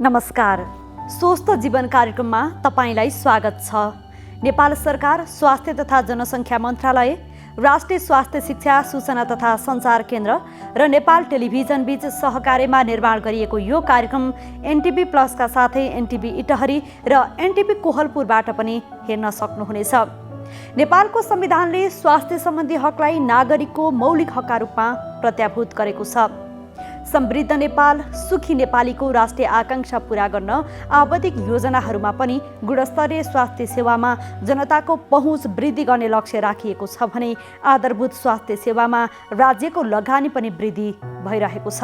नमस्कार। स्वस्थ जीवन कार्यक्रममा तपाईलाई स्वागत छ। नेपाल सरकार स्वास्थ्य तथा जनसङ्ख्या मन्त्रालय, राष्ट्रिय स्वास्थ्य शिक्षा सूचना तथा सञ्चार केन्द्र र नेपाल टेलिभिजन बीच सहकार्यमा निर्माण गरिएको यो कार्यक्रम एनटिभी प्लसका साथै एनटिभी इटहरी र एनटिभी कोहलपुरबाट पनि हेर्न सक्नुहुनेछ। नेपालको संविधानले स्वास्थ्य सम्बन्धी हकलाई नागरिकको मौलिक हकका रूपमा प्रत्याभूत गरेको छ। समृद्ध नेपाल, सुखी नेपालीको राष्ट्रिय आकांक्षा पूरा गर्न आवधिक योजनाहरूमा पनि गुणस्तरीय स्वास्थ्य सेवामा जनताको पहुँच वृद्धि गर्ने लक्ष्य राखिएको छ भने आधारभूत स्वास्थ्य सेवामा राज्यको लगानी पनि वृद्धि भइरहेको छ।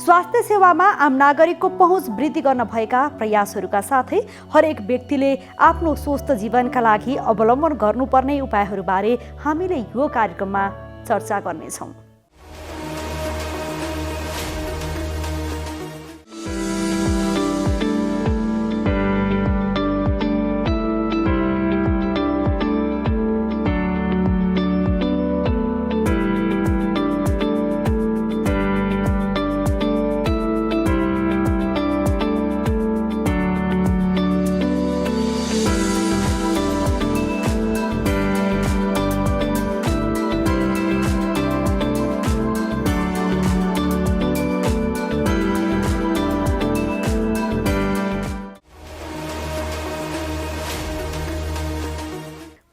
स्वास्थ्य सेवामा आम नागरिकको पहुँच वृद्धि गर्न भएका प्रयासहरूका साथै हरेक व्यक्तिले आफ्नो स्वस्थ जीवनका लागि अवलम्बन गर्नुपर्ने उपायहरूबारे हामीले यो कार्यक्रममा चर्चा गर्नेछौँ।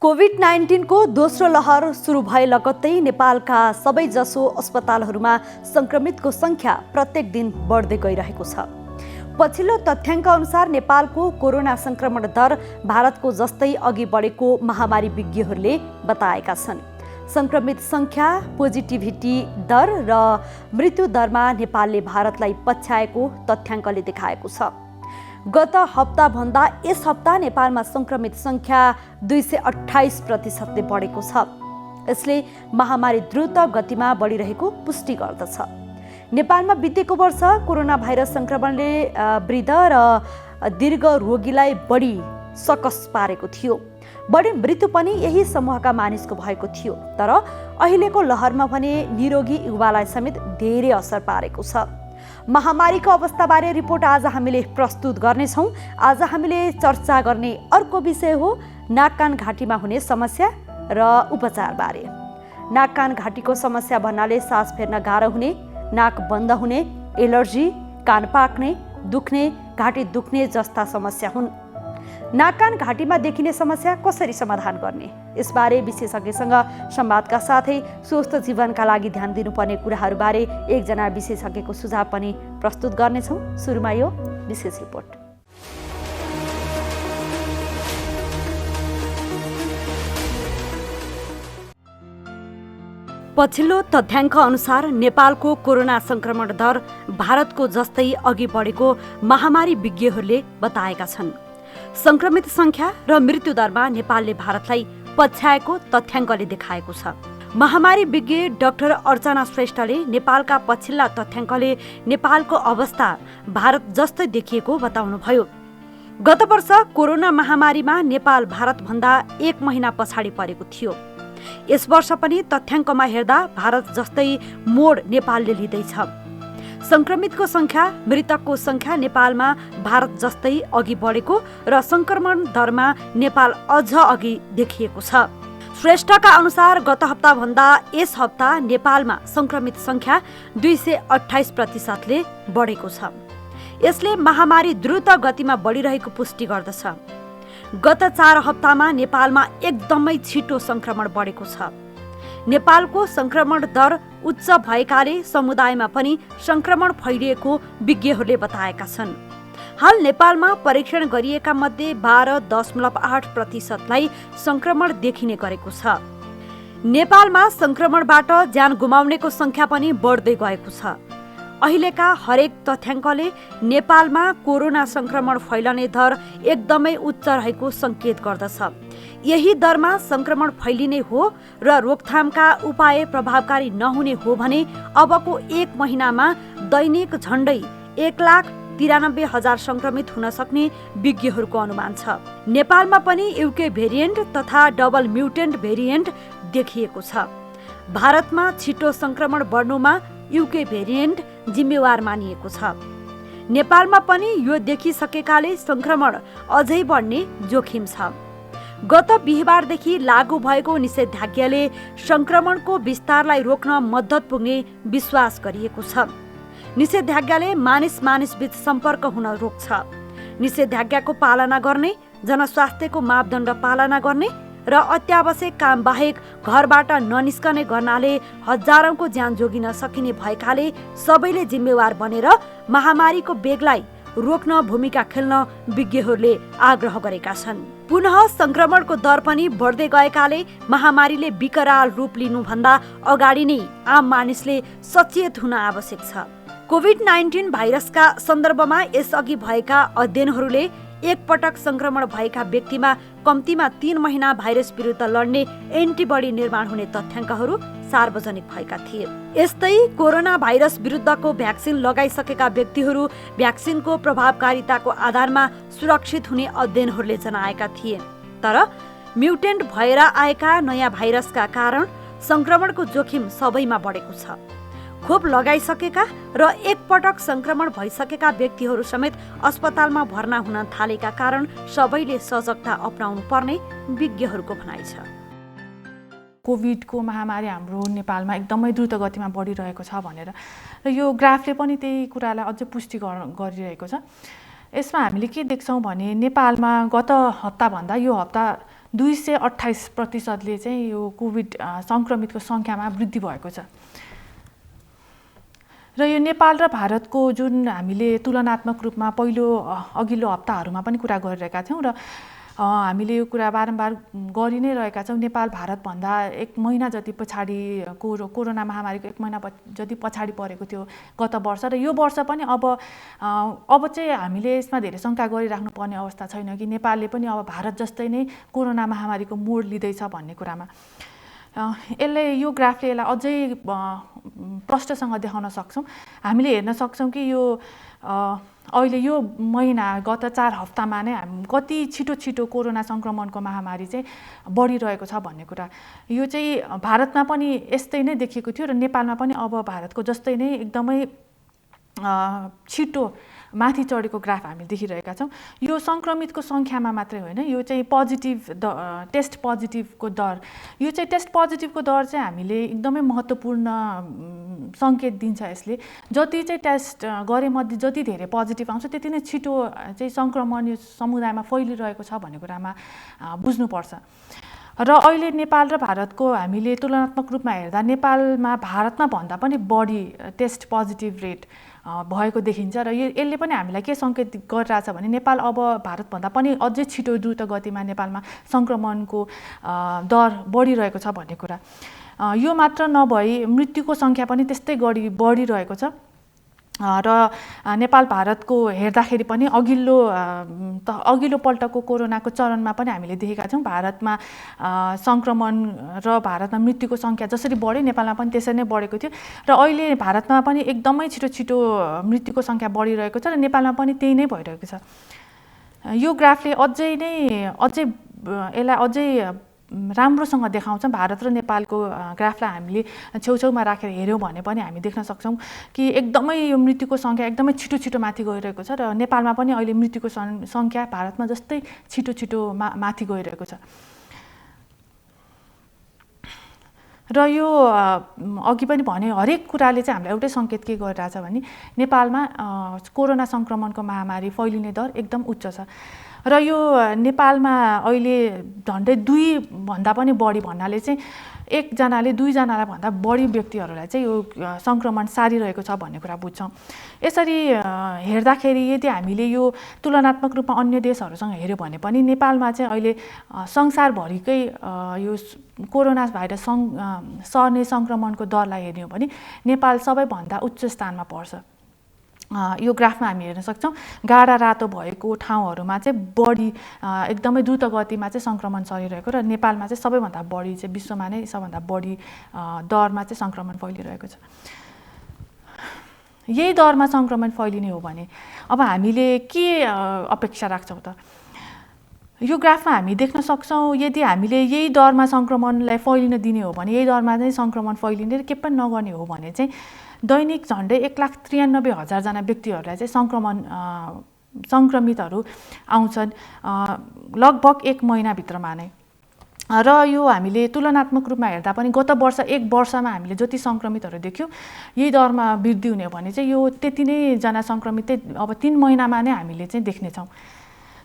कोभिड-19 को दोस्रो लहर सुरु भए लगत्तै नेपालका सबैजसो अस्पतालहरूमा संक्रमितको संख्या प्रत्येक दिन बढ्दै गइरहेको छ। पछिल्लो तथ्याङ्क अनुसार नेपालको कोरोना संक्रमण दर भारतको जस्तै अघि बढेको महामारी विज्ञहरूले बताएका छन्। संक्रमित संख्या, पोजिटिभिटी दर र मृत्यु दरमा नेपालले भारतलाई पछ्याएको तथ्याङ्कले देखाएको छ। गत हप्ताभन्दा यस हप्ता नेपालमा संक्रमित संख्या 228% बढेको छ। यसले महामारी द्रुत गतिमा बढिरहेको पुष्टि गर्दछ। नेपालमा बितेको वर्ष कोरोना भाइरस संक्रमणले वृद्ध र दीर्घ रोगीलाई बढी सकस पारेको थियो। बढी मृत्यु पनि यही समूहका मानिसको भएको थियो। तर अहिलेको लहरमा भने निरोगी युवालाई समेत धेरै असर पारेको छ। महामारीको अवस्थाबारे रिपोर्ट आज हामीले प्रस्तुत गर्नेछौँ। आज हामीले चर्चा गर्ने अर्को विषय हो नाक कान घाँटीमा हुने समस्या र उपचारबारे। नाक कान घाँटीको समस्या भन्नाले सास फेर्न गाह्रो हुने, नाक बन्द हुने, एलर्जी, कान पाक्ने, दुख्ने, घाँटी दुख्ने जस्ता समस्या हुन्। नाक कान घाँटीमा देखिने समस्या कसरी समाधान गर्ने, यसबारे विशेषज्ञसँग संवादका साथै स्वस्थ जीवनका लागि ध्यान दिनुपर्ने कुराहरूबारे एकजना विशेषज्ञको सुझाव पनि प्रस्तुत गर्नेछौँ। सुरुमा यो विशेष रिपोर्ट। पछिल्लो तथ्याङ्क अनुसार नेपालको कोरोना संक्रमण दर भारतको जस्तै अघि बढेको महामारी विज्ञहरूले बताएका छन्। संक्रमित संख्या र मृत्यु दरमा नेपालले भारतलाई पछ्याएको तथ्याङ्कले देखाएको छ। महामारी विज्ञ डाक्टर अर्चना श्रेष्ठले नेपालका पछिल्ला तथ्याङ्कले नेपालको अवस्था भारत जस्तै देखिएको बताउनुभयो। गत वर्ष कोरोना महामारीमा नेपाल भारतभन्दा 1 महिना पछाडि परेको थियो। यस वर्ष पनि तथ्याङ्कमा हेर्दा भारत जस्तै मोड नेपालले लिँदैछ। संक्रमितको संख्या, मृतकको संख्या नेपालमा भारत जस्तै अघि बढेको र संक्रमण दरमा नेपाल अझ अघि देखिएको छ। श्रेष्ठका अनुसार गत हप्ताभन्दा यस हप्ता नेपालमा संक्रमित संख्या 228%ले बढेको छ। यसले महामारी द्रुत गतिमा बढिरहेको पुष्टि गर्दछ। गत 4 हप्तामा नेपालमा एकदमै छिटो संक्रमण बढेको छ। नेपालको संक्रमण दर उच्च भएकाले समुदायमा पनि संक्रमण फैलिएको विज्ञहरूले बताएका छन्। हाल नेपालमा परीक्षण गरिएका मध्ये 12.8%लाई संक्रमण देखिने गरेको छ। नेपालमा संक्रमणबाट ज्यान गुमाउनेको संख्या पनि बढ्दै गएको छ। अहिलेका हरेक तथ्याङ्कले नेपालमा कोरोना संक्रमण फैलने दर एकदमै उच्च रहेको संकेत गर्दछ। यही दरमा संक्रमण फैलिने हो र रोकथामका उपाय प्रभावकारी नहुने हो भने अबको 1 महिनामा दैनिक झण्डै 1,93,000 संक्रमित हुन सक्ने विज्ञहरूको अनुमान छ। नेपालमा पनि युके भेरिएन्ट तथा डबल म्युटेन्ट भेरिएन्ट देखिएको छ। भारतमा छिटो संक्रमण बढ्नुमा युके भेरिएन्ट जिम्मेवार मानिएको छ। नेपालमा पनि यो देखिसकेकाले संक्रमण अझै बढ्ने जोखिम छ। गत बिहीबारदेखि लागू भएको निषेधाज्ञाले संक्रमणको विस्तारलाई रोक्न मद्दत पुग्ने विश्वास गरिएको छ। निषेधाज्ञाले मानिस बीच सम्पर्क हुन रोक्छ। निषेधाज्ञाको पालना गर्ने, जनस्वास्थ्यको मापदण्ड पालना गर्ने र अत्यावश्यक काम बाहेक घरबाट ननिस्कने गर्नाले हजारौंको ज्यान जोगिन सकिने भएकाले सबैले जिम्मेवार बनेर महामारीको वेगलाई रोक्न भूमिका खेल्न विज्ञहरूले आग्रह गरेका छन्। पुनः संक्रमणको दर पनि बढ्दै गएकाले महामारीले विकराल रूप लिनुभन्दा अगाडि नै आम मानिसले सचेत हुन आवश्यक छ। कोभिड-19 भाइरसका सन्दर्भमा यसअघि भएका अध्ययनहरूले एकपटक संक्रमण भएका व्यक्तिमा कम्तीमा 3 महिना भाइरस विरुद्ध लड्ने एन्टिबडी निर्माण हुने तथ्याङ्कहरू सार्वजनिक भएका थिए। यस्तै कोरोना भाइरस विरुद्धको भ्याक्सिन लगाइसकेका व्यक्तिहरू भ्याक्सिनको प्रभावकारिताको आधारमा सुरक्षित हुने अध्ययनहरूले जनाएका थिए। तर म्युटेन्ट भएर आएका नयाँ भाइरसका कारण संक्रमणको जोखिम सबैमा बढेको छ। खोप लगाइसकेका र एकपटक संक्रमण भइसकेका व्यक्तिहरू समेत अस्पतालमा भर्ना हुन थालेका कारण सबैले सजगता अपनाउनु पर्ने विज्ञहरूको भनाइ छ। कोभिडको महामारी हाम्रो नेपालमा एकदमै द्रुत गतिमा बढिरहेको छ भनेर र यो ग्राफले पनि त्यही कुरालाई अझै पुष्टि गरिरहेको छ। यसमा हामीले के देख्छौँ भने नेपालमा गत हप्ताभन्दा यो हप्ता 228% चाहिँ यो कोभिड सङ्क्रमितको सङ्ख्यामा वृद्धि भएको छ। र यो नेपाल र भारतको जुन हामीले तुलनात्मक रूपमा अघिल्लो हप्ताहरूमा पनि कुरा गरिरहेका थियौँ र हामीले यो कुरा बारम्बार गरि नै रहेका छौँ। नेपाल भारतभन्दा 1 महिना जति पछाडि कोरोना महामारीको 1 महिना जति पछाडि परेको थियो गत वर्ष र यो वर्ष पनि अब चाहिँ हामीले यसमा धेरै शङ्का गरिराख्नु पर्ने अवस्था छैन कि नेपालले पनि अब भारत जस्तै नै कोरोना महामारीको मोड लिँदैछ भन्ने कुरामा यो ग्राफले यसलाई अझै प्रष्टसँग देखाउन सक्छौँ। हामीले हेर्न सक्छौँ कि यो अहिले यो महिना गत 4 हप्तामा नै कति छिटो कोरोना सङ्क्रमणको महामारी चाहिँ बढिरहेको छ भन्ने कुरा यो चाहिँ भारतमा पनि यस्तै नै देखिएको थियो र नेपालमा पनि अब भारतको जस्तै नै एकदमै छिटो माथि चढेको ग्राफ हामी देखिरहेका छौँ। यो सङ्क्रमितको सङ्ख्यामा मात्रै होइन, यो चाहिँ टेस्ट पोजिटिभको दर, यो चाहिँ टेस्ट पोजिटिभको दर चाहिँ हामीले एकदमै महत्त्वपूर्ण सङ्केत दिन्छ। यसले जति चाहिँ टेस्ट गरेमध्ये जति धेरै पोजिटिभ आउँछ त्यति नै छिटो चाहिँ सङ्क्रमण यो समुदायमा फैलिरहेको छ भन्ने कुरामा बुझ्नुपर्छ। र अहिले नेपाल र भारतको हामीले तुलनात्मक रूपमा हेर्दा नेपालमा भारतमा भन्दा पनि बढी टेस्ट पोजिटिभ रेट भएको देखिन्छ र यसले पनि हामीलाई के सङ्केत गरिरहेछ भने नेपाल अब भारतभन्दा पनि अझै छिटो द्रुत गतिमा नेपालमा सङ्क्रमणको दर बढिरहेको छ भन्ने कुरा। यो मात्र नभई मृत्युको सङ्ख्या पनि त्यस्तै बढिरहेको छ र नेपाल भारतको हेर्दाखेरि पनि अघिल्लो पल्टको कोरोनाको चरणमा पनि हामीले देखेका छौँ। भारतमा सङ्क्रमण र भारतमा मृत्युको सङ्ख्या जसरी बढ्यो नेपालमा पनि त्यसरी नै बढेको थियो र अहिले भारतमा पनि एकदमै छिटो मृत्युको सङ्ख्या बढिरहेको छ र नेपालमा पनि त्यही नै भइरहेको छ। यो ग्राफले यसलाई अझै राम्रोसँग देखाउँछ। भारत र नेपालको ग्राफलाई हामीले छेउछेउमा राखेर हेऱ्यौँ भने पनि हामी देख्न सक्छौँ कि एकदमै यो मृत्युको सङ्ख्या एकदमै छिटो माथि गइरहेको छ र नेपालमा पनि अहिले मृत्युको सङ्ख्या भारतमा जस्तै छिटो माथि गइरहेको छ। र यो अघि पनि भने हरेक कुराले चाहिँ हामीलाई एउटै सङ्केत के गरिरहेछ भने नेपालमा कोरोना सङ्क्रमणको महामारी फैलिने दर एकदम उच्च छ र यो नेपालमा अहिले झन्डै 2 भन्दा पनि बढी भन्नाले चाहिँ एकजनाले 2 जनालाई भन्दा बढी व्यक्तिहरूलाई चाहिँ यो सङ्क्रमण सारिरहेको छ भन्ने कुरा बुझ्छौँ। यसरी हेर्दाखेरि यदि हामीले यो तुलनात्मक रूपमा अन्य देशहरूसँग हेऱ्यो भने पनि नेपालमा चाहिँ अहिले संसारभरिकै यो कोरोना भाइरस सर्ने सङ्क्रमणको दरलाई हेर्ने हो भने नेपाल सबैभन्दा उच्च स्थानमा पर्छ। यो ग्राफमा हामी हेर्न सक्छौँ गाढा रातो भएको ठाउँहरूमा चाहिँ बढी एकदमै द्रुत गतिमा चाहिँ सङ्क्रमण चलिरहेको र नेपालमा चाहिँ सबैभन्दा बढी चाहिँ विश्वमा नै सबभन्दा बढी दरमा चाहिँ सङ्क्रमण फैलिरहेको छ। यही दरमा सङ्क्रमण फैलिने हो भने अब हामीले के अपेक्षा राख्छौँ त? यो ग्राफमा हामी देख्न सक्छौँ यदि हामीले यही दरमा सङ्क्रमणलाई फैलिन दिने हो भने, यही दरमा चाहिँ सङ्क्रमण फैलिने र के पनि नगर्ने हो भने चाहिँ दैनिक झन्डै 1,93,000 जना व्यक्तिहरूलाई चाहिँ सङ्क्रमितहरू आउँछन् लगभग 1 महिनाभित्रमा नै। र यो हामीले तुलनात्मक रूपमा हेर्दा पनि गत वर्ष 1 वर्षमा हामीले जति सङ्क्रमितहरू देख्यौँ यही दरमा वृद्धि हुने भने चाहिँ यो त्यति नै जना सङ्क्रमित चाहिँ अब 3 महिनामा नै हामीले चाहिँ देख्नेछौँ।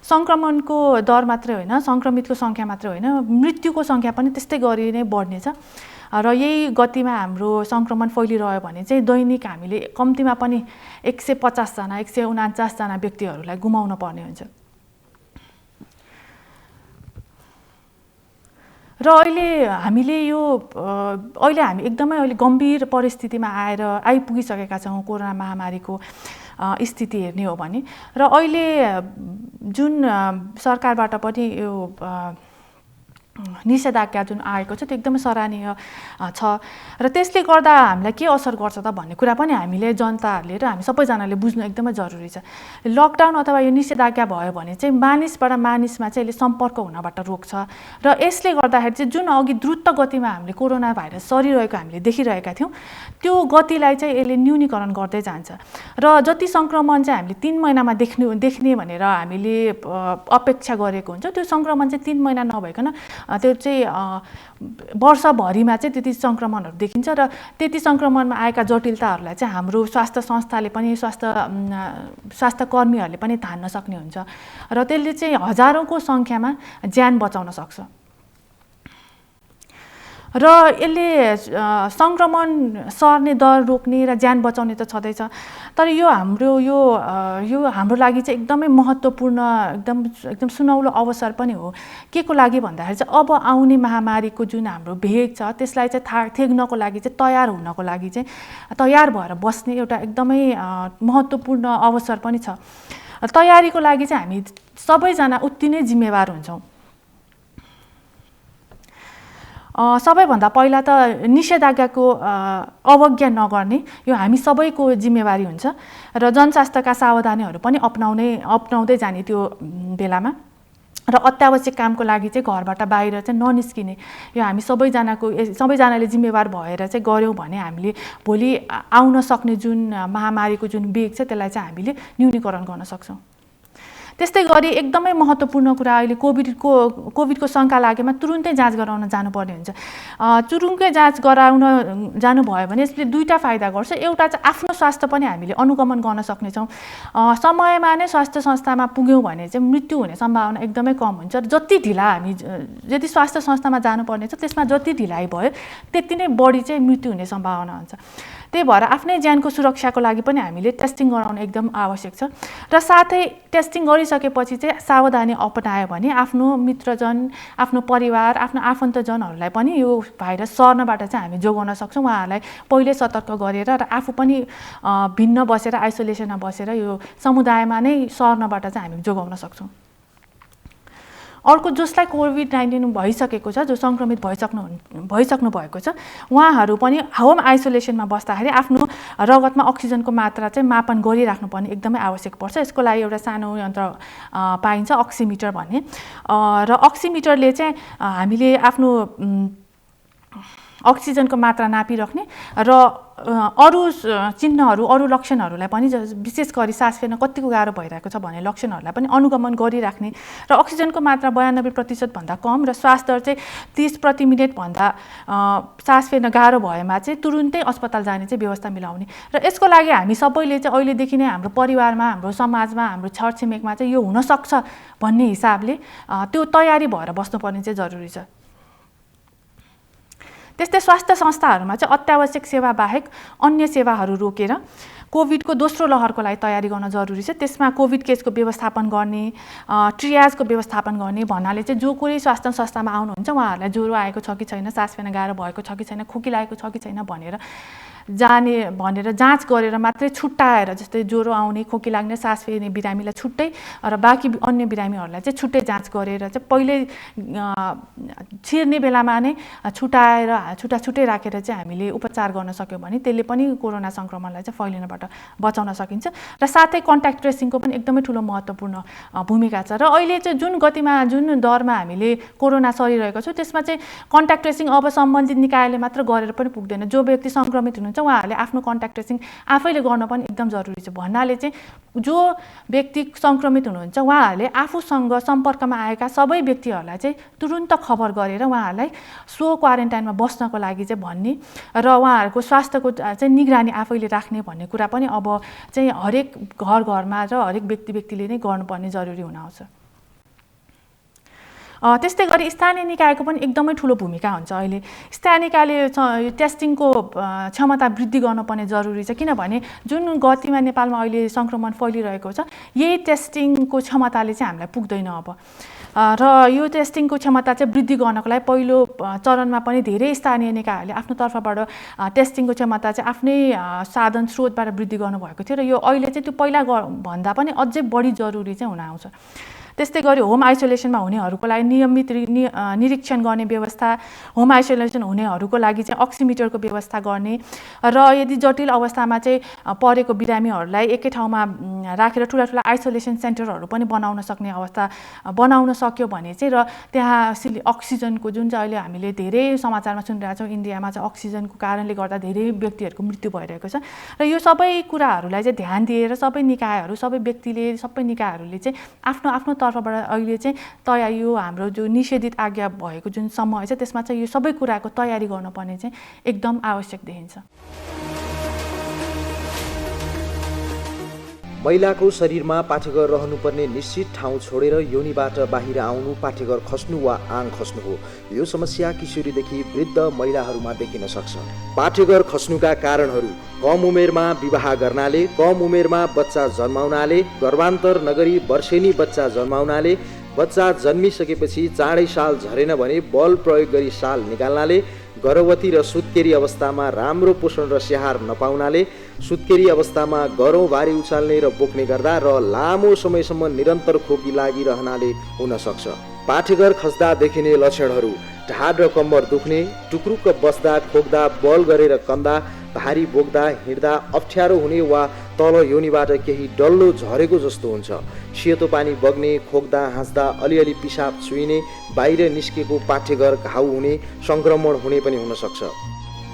सङ्क्रमणको दर मात्रै होइन, सङ्क्रमितको सङ्ख्या मात्रै होइन, मृत्युको सङ्ख्या पनि त्यस्तै गरी नै बढ्नेछ। र यही गतिमा हाम्रो सङ्क्रमण फैलिरह्यो भने चाहिँ दैनिक हामीले कम्तीमा पनि 150 जना 149 जना व्यक्तिहरूलाई गुमाउन पर्ने हुन्छ। र अहिले हामी एकदमै अहिले गम्भीर परिस्थितिमा आइपुगिसकेका छौँ कोरोना महामारीको स्थिति हेर्ने हो भने। र अहिले जुन सरकारबाट पनि यो निषेधाज्ञा जुन आएको छ त्यो एकदमै सराहनीय छ र त्यसले गर्दा हामीलाई के असर गर्छ त भन्ने कुरा पनि हामीले जनताहरूले र हामी सबैजनाले बुझ्नु एकदमै जरुरी छ। लकडाउन अथवा यो निषेधाज्ञा भयो भने चाहिँ मानिसबाट मानिसमा चाहिँ यसले सम्पर्क हुनबाट रोक्छ र यसले गर्दाखेरि चाहिँ जुन अघि द्रुत गतिमा हामीले कोरोना भाइरस सरिरहेको हामीले देखिरहेका थियौँ त्यो गतिलाई चाहिँ यसले न्यूनीकरण गर्दै जान्छ र जति सङ्क्रमण चाहिँ हामीले 3 महिनामा देख्ने भनेर हामीले अपेक्षा गरेको हुन्छ त्यो सङ्क्रमण चाहिँ 3 महिना नभइकन त्यो चाहिँ वर्षभरिमा चाहिँ त्यति सङ्क्रमणहरू देखिन्छ र त्यति सङ्क्रमणमा आएका जटिलताहरूलाई चाहिँ हाम्रो स्वास्थ्य संस्थाले पनि स्वास्थ्य कर्मीहरूले पनि धान्न सक्ने हुन्छ र त्यसले चाहिँ हजारौँको सङ्ख्यामा ज्यान बचाउन सक्छ। र यसले सङ्क्रमण सर्ने दर रोक्ने र ज्यान बचाउने त छँदैछ तर यो हाम्रो लागि चाहिँ एकदमै महत्त्वपूर्ण एकदम सुनौलो अवसर पनि हो। के को लागि भन्दाखेरि चाहिँ अब आउने महामारीको जुन हाम्रो भेग छ त्यसलाई चाहिँ थेग्नको लागि चाहिँ तयार हुनको लागि चाहिँ तयार भएर बस्ने एउटा एकदमै महत्त्वपूर्ण अवसर पनि छ। तयारीको लागि चाहिँ हामी सबैजना उत्ति नै जिम्मेवार हुन्छौँ। सबैभन्दा पहिला त निषेधाज्ञाको अवज्ञा नगर्ने यो हामी सबैको जिम्मेवारी हुन्छ र जनस्वास्थ्यका सावधानीहरू पनि अपनाउँदै जाने त्यो बेलामा र अत्यावश्यक कामको लागि चाहिँ घरबाट बाहिर चाहिँ ननिस्किने यो हामी सबैजनाले जिम्मेवार भएर चाहिँ गऱ्यौँ भने हामीले भोलि आउन सक्ने जुन महामारीको जुन वेग छ त्यसलाई चाहिँ हामीले न्यूनीकरण गर्न सक्छौँ। त्यस्तै गरी एकदमै महत्त्वपूर्ण कुरा अहिले कोभिडको शङ्का लागेमा तुरुन्तै जाँच गराउन जानुपर्ने हुन्छ। तुरुन्तै जाँच गराउन जानुभयो भने यसले दुईटा फाइदा गर्छ। एउटा चाहिँ आफ्नो स्वास्थ्य पनि हामीले अनुगमन गर्न सक्नेछौँ। समयमा नै स्वास्थ्य संस्थामा पुग्यौँ भने चाहिँ मृत्यु हुने सम्भावना एकदमै कम हुन्छ। जति ढिला हामी यदि स्वास्थ्य संस्थामा जानुपर्ने छ त्यसमा जति ढिलाइ भयो त्यति नै बढी चाहिँ मृत्यु हुने सम्भावना हुन्छ। त्यही भएर आफ्नै ज्यानको सुरक्षाको लागि पनि हामीले टेस्टिङ गराउन एकदम आवश्यक छ र साथै टेस्टिङ गरिसकेपछि चाहिँ सावधानी अपनायो भने आफ्नो मित्रजन, आफ्नो परिवार, आफ्नो आफन्तजनहरूलाई पनि यो भाइरस सर्नबाट चाहिँ हामी जोगाउन सक्छौँ। उहाँहरूलाई पहिल्यै सतर्क गरेर र आफू पनि भिन्न बसेर आइसोलेसनमा बसेर यो समुदायमा नै सर्नबाट चाहिँ हामी जोगाउन सक्छौँ। अर्को जसलाई कोभिड-19 भइसकेको छ, जो सङ्क्रमित भइसक्नु भएको छ उहाँहरू पनि होम आइसोलेसनमा बस्दाखेरि आफ्नो रगतमा अक्सिजनको मात्रा चाहिँ मापन गरिराख्नुपर्ने एकदमै आवश्यक पर्छ। यसको लागि एउटा सानो यन्त्र पाइन्छ अक्सिमिटर भन्ने र अक्सिमिटरले चाहिँ हामीले आफ्नो अक्सिजनको मात्रा नापिराख्ने र अरू चिन्हहरू अरू लक्षणहरूलाई पनि विशेष गरी सास फेर्न कतिको गाह्रो भइरहेको छ भन्ने लक्षणहरूलाई पनि अनुगमन गरिराख्ने र अक्सिजनको मात्रा 92% भन्दा कम र श्वास दर चाहिँ 30 प्रति मिनट भन्दा सास फेर्न गाह्रो भएमा चाहिँ तुरुन्तै अस्पताल जाने चाहिँ व्यवस्था मिलाउने र यसको लागि हामी सबैले चाहिँ अहिलेदेखि नै हाम्रो परिवारमा, हाम्रो समाजमा, हाम्रो छरछिमेकमा चाहिँ यो हुनसक्छ भन्ने हिसाबले त्यो तयारी भएर बस्नुपर्ने चाहिँ जरुरी छ। त्यस्तै स्वास्थ्य संस्थाहरूमा चाहिँ अत्यावश्यक सेवा बाहेक अन्य सेवाहरू रोकेर कोभिडको दोस्रो लहरको लागि तयारी गर्न जरुरी छ। त्यसमा कोभिड केसको व्यवस्थापन गर्ने, ट्रियाजको व्यवस्थापन गर्ने भन्नाले चाहिँ जो कोही स्वास्थ्य संस्थामा आउनुहुन्छ उहाँहरूलाई ज्वरो आएको छ कि छैन, सास फेर्न गाह्रो भएको छ कि छैन, खोकी लागेको छ कि छैन भनेर जाँच गरेर मात्रै छुट्टाएर, जस्तै ज्वरो आउने, खोकी लाग्ने, सास फेर्ने बिरामीलाई छुट्टै र बाँकी अन्य बिरामीहरूलाई चाहिँ छुट्टै जाँच गरेर चाहिँ पहिल्यै छिर्ने बेलामा नै छुट्टै राखेर चाहिँ हामीले उपचार गर्न सक्यौँ भने त्यसले पनि कोरोना सङ्क्रमणलाई चाहिँ फैलिनबाट बचाउन सकिन्छ र साथै कन्ट्याक्ट ट्रेसिङको पनि एकदमै ठुलो महत्त्वपूर्ण भूमिका छ। र अहिले चाहिँ जुन गतिमा, जुन दरमा हामीले कोरोना सरिरहेको छौँ त्यसमा चाहिँ कन्ट्याक्ट ट्रेसिङ अब सम्बन्धित निकायले मात्र गरेर पनि पुग्दैन। जो व्यक्ति सङ्क्रमित हुनुहुन्छ चाहिँ उहाँहरूले आफ्नो कन्ट्याक्ट ट्रेसिङ आफैले गर्न पनि एकदम जरुरी छ। भन्नाले चाहिँ जो व्यक्ति सङ्क्रमित हुनुहुन्छ उहाँहरूले आफूसँग सम्पर्कमा आएका सबै व्यक्तिहरूलाई चाहिँ तुरुन्त खबर गरेर उहाँहरूलाई सो क्वारेन्टाइनमा बस्नको लागि चाहिँ भन्ने र उहाँहरूको स्वास्थ्यको चाहिँ निगरानी आफैले राख्ने भन्ने कुरा पनि अब चाहिँ हरेक घर घरमा र हरेक व्यक्तिले नै गर्नुपर्ने जरुरी हुन आउँछ। त्यस्तै गरी स्थानीय निकायको पनि एकदमै ठुलो भूमिका हुन्छ। अहिले स्थानीय निकायले टेस्टिङको क्षमता वृद्धि गर्नुपर्ने जरुरी छ, किनभने जुन गतिमा नेपालमा अहिले सङ्क्रमण फैलिरहेको छ यही टेस्टिङको क्षमताले चाहिँ हामीलाई पुग्दैन अब। र यो टेस्टिङको क्षमता चाहिँ वृद्धि गर्नको लागि पहिलो चरणमा पनि धेरै स्थानीय निकायहरूले आफ्नो तर्फबाट टेस्टिङको क्षमता चाहिँ आफ्नै साधन स्रोतबाट वृद्धि गर्नुभएको थियो र यो अहिले चाहिँ त्यो पहिला भन्दा पनि अझै बढी जरुरी चाहिँ हुन आउँछ। त्यस्तै गरी होम आइसोलेसनमा हुनेहरूको लागि नियमित निरीक्षण गर्ने व्यवस्था, होम आइसोलेसन हुनेहरूको लागि चाहिँ अक्सिमिटरको व्यवस्था गर्ने र यदि जटिल अवस्थामा चाहिँ परेको बिरामीहरूलाई एकै ठाउँमा राखेर ठुला आइसोलेसन सेन्टरहरू पनि बनाउन सक्ने अवस्था बनाउन सक्यो भने चाहिँ र त्यहाँ अक्सिजनको जुन चाहिँ अहिले हामीले धेरै समाचारमा सुनिरहेका छौँ इन्डियामा चाहिँ अक्सिजनको कारणले गर्दा धेरै व्यक्तिहरूको मृत्यु भइरहेको छ र यो सबै कुराहरूलाई चाहिँ ध्यान दिएर सबै निकायहरू सबै निकायहरूले चाहिँ आफ्नो तर्फबाट अहिले चाहिँ तयारी यो हाम्रो जो निषेधित आज्ञा भएको जुन समय छ त्यसमा चाहिँ यो सबै कुराको तयारी गर्नुपर्ने चाहिँ एकदम आवश्यक देखिन्छ। महिलाको शरीरमा पाठेघर रहनुपर्ने निश्चित ठाउँ छोडेर योनिबाट बाहिर आउनु पाठेघर खस्नु वा आङ खस्नु हो। यो समस्या किशोरीदेखि वृद्ध महिलाहरूमा देखिन सक्छ। पाठेघर खस्नुका कारणहरू कम उमेरमा विवाह गर्नाले, कम उमेरमा बच्चा जन्माउनाले, गर्भान्तर नगरी वर्षेनी बच्चा जन्माउनाले, बच्चा जन्मिसकेपछि चाँडै साल झरेन भने बल प्रयोग गरी साल निकाल्नाले, गर्भवती र सुत्केरी अवस्थामा राम्रो पोषण र स्याहार नपाउनाले, सुत्केरी अवस्थामा गरौँ भारी उचाल्ने र बोक्ने गर्दा र लामो समयसम्म निरन्तर खोकी लागिरहनाले हुन सक्छ। पाठेघर खस्दा देखिने लक्षणहरू: ढाड र कम्बर दुख्ने, टुक्रुक्क बस्दा खोक्दा बल गरेर कन्दा, भारी बोक्दा हिँड्दा अप्ठ्यारो हुने वा तल योनिबाट केही डल्लो झरेको जस्तो हुन्छ, सेतो पानी बग्ने, खोक्दा हाँस्दा अलिअलि पिसाब छुइने, बाहिर निस्केको पाठेघर घाउ हुने, सङ्क्रमण हुने पनि हुन सक्छ।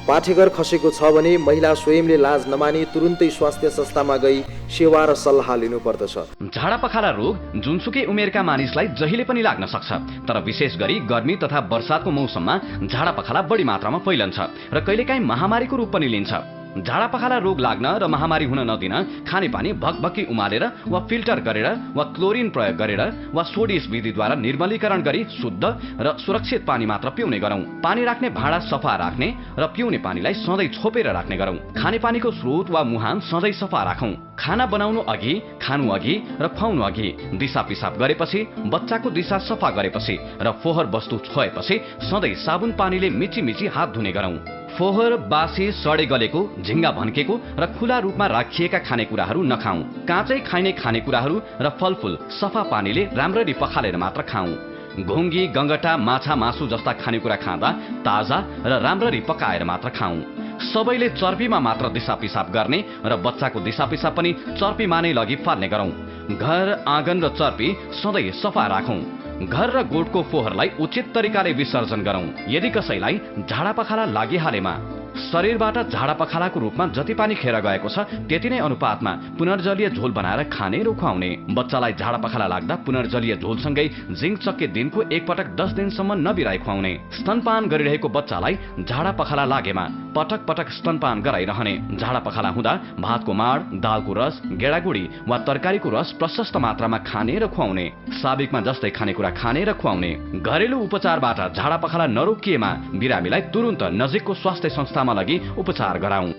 पाठेघर खसेको छ भने महिला स्वयंले लाज नमानी तुरुन्तै स्वास्थ्य संस्थामा गई सेवा र सल्लाह लिनुपर्दछ। झाडा पखाला रोग जुनसुकै उमेरका मानिसलाई जहिले पनि लाग्न सक्छ, तर विशेष गरी गर्मी तथा वर्षाको मौसममा झाडा पखाला बढी मात्रामा फैलन्छ र कहिलेकाहीँ महामारीको रूप पनि लिन्छ। झाडा पखाला रोग लाग्न र महामारी हुन नदिन खानेपानी भकभकी उमालेर वा फिल्टर गरेर वा क्लोरिन प्रयोग गरेर वा सोडिस विधिद्वारा निर्मलीकरण गरी शुद्ध र सुरक्षित पानी मात्र पिउने गरौँ। पानी राख्ने भाँडा सफा राख्ने र पिउने पानीलाई सधैँ छोपेर राख्ने गरौँ। खानेपानीको स्रोत वा मुहान सधैँ सफा राखौँ। खाना बनाउनु अघि, खानु अघि र खुवाउनु अघि दिसा पिसाब गरेपछि, बच्चाको दिसा सफा गरेपछि र फोहोर वस्तु छोएपछि सधैँ साबुन पानीले मिची हात धुने गरौँ। फोहोर, बासी, सडे गलेको, झिङ्गा भन्केको र खुला रूपमा राखिएका खानेकुराहरू नखाऊ। काँचै खाइने खानेकुराहरू र फलफुल सफा पानीले राम्ररी पखालेर मात्र खाऊ। घुङ्गी, गङ्गटा, माछा, मासु जस्ता खानेकुरा खाँदा ताजा र राम्ररी पकाएर मात्र खाऊ। सबैले चर्पीमा मात्र दिसा पिसाब गर्ने र बच्चाको दिसा पिसाब पनि चर्पीमा नै लगी फाल्ने गरौँ। घर, आँगन र चर्पी सधैँ सफा राखौँ। घर र गोठको फोहोरलाई उचित तरिकाले विसर्जन गरौँ। यदि कसैलाई झाडा पखाला लागिहालेमा शरीरबाट झाडा पखालाको रूपमा जति पानी खेर गएको छ त्यति नै अनुपातमा पुनर्जलीय झोल बनाएर खाने र खुवाउने। बच्चालाई झाडा पखाला लाग्दा पुनर्जलीय झोलसँगै जिङ्क चक्के दिनको एकपटक 10 दिनसम्म नबिराई खुवाउने। स्तनपान गरिरहेको बच्चालाई झाडा पखाला लागेमा पटक पटक स्तनपान गराइरहने। झाडा पखाला हुँदा भातको माड, दालको रस, गेडागुडी वा तरकारीको रस प्रशस्त मात्रामा खाने र खुवाउने। साबिकमा जस्तै खानेकुरा खाने र खुवाउने। घरेलु उपचारबाट झाडा पखाला नरोकिएमा बिरामीलाई तुरुन्त नजिकको स्वास्थ्य संस्थामा लागि उपचार गराउँ।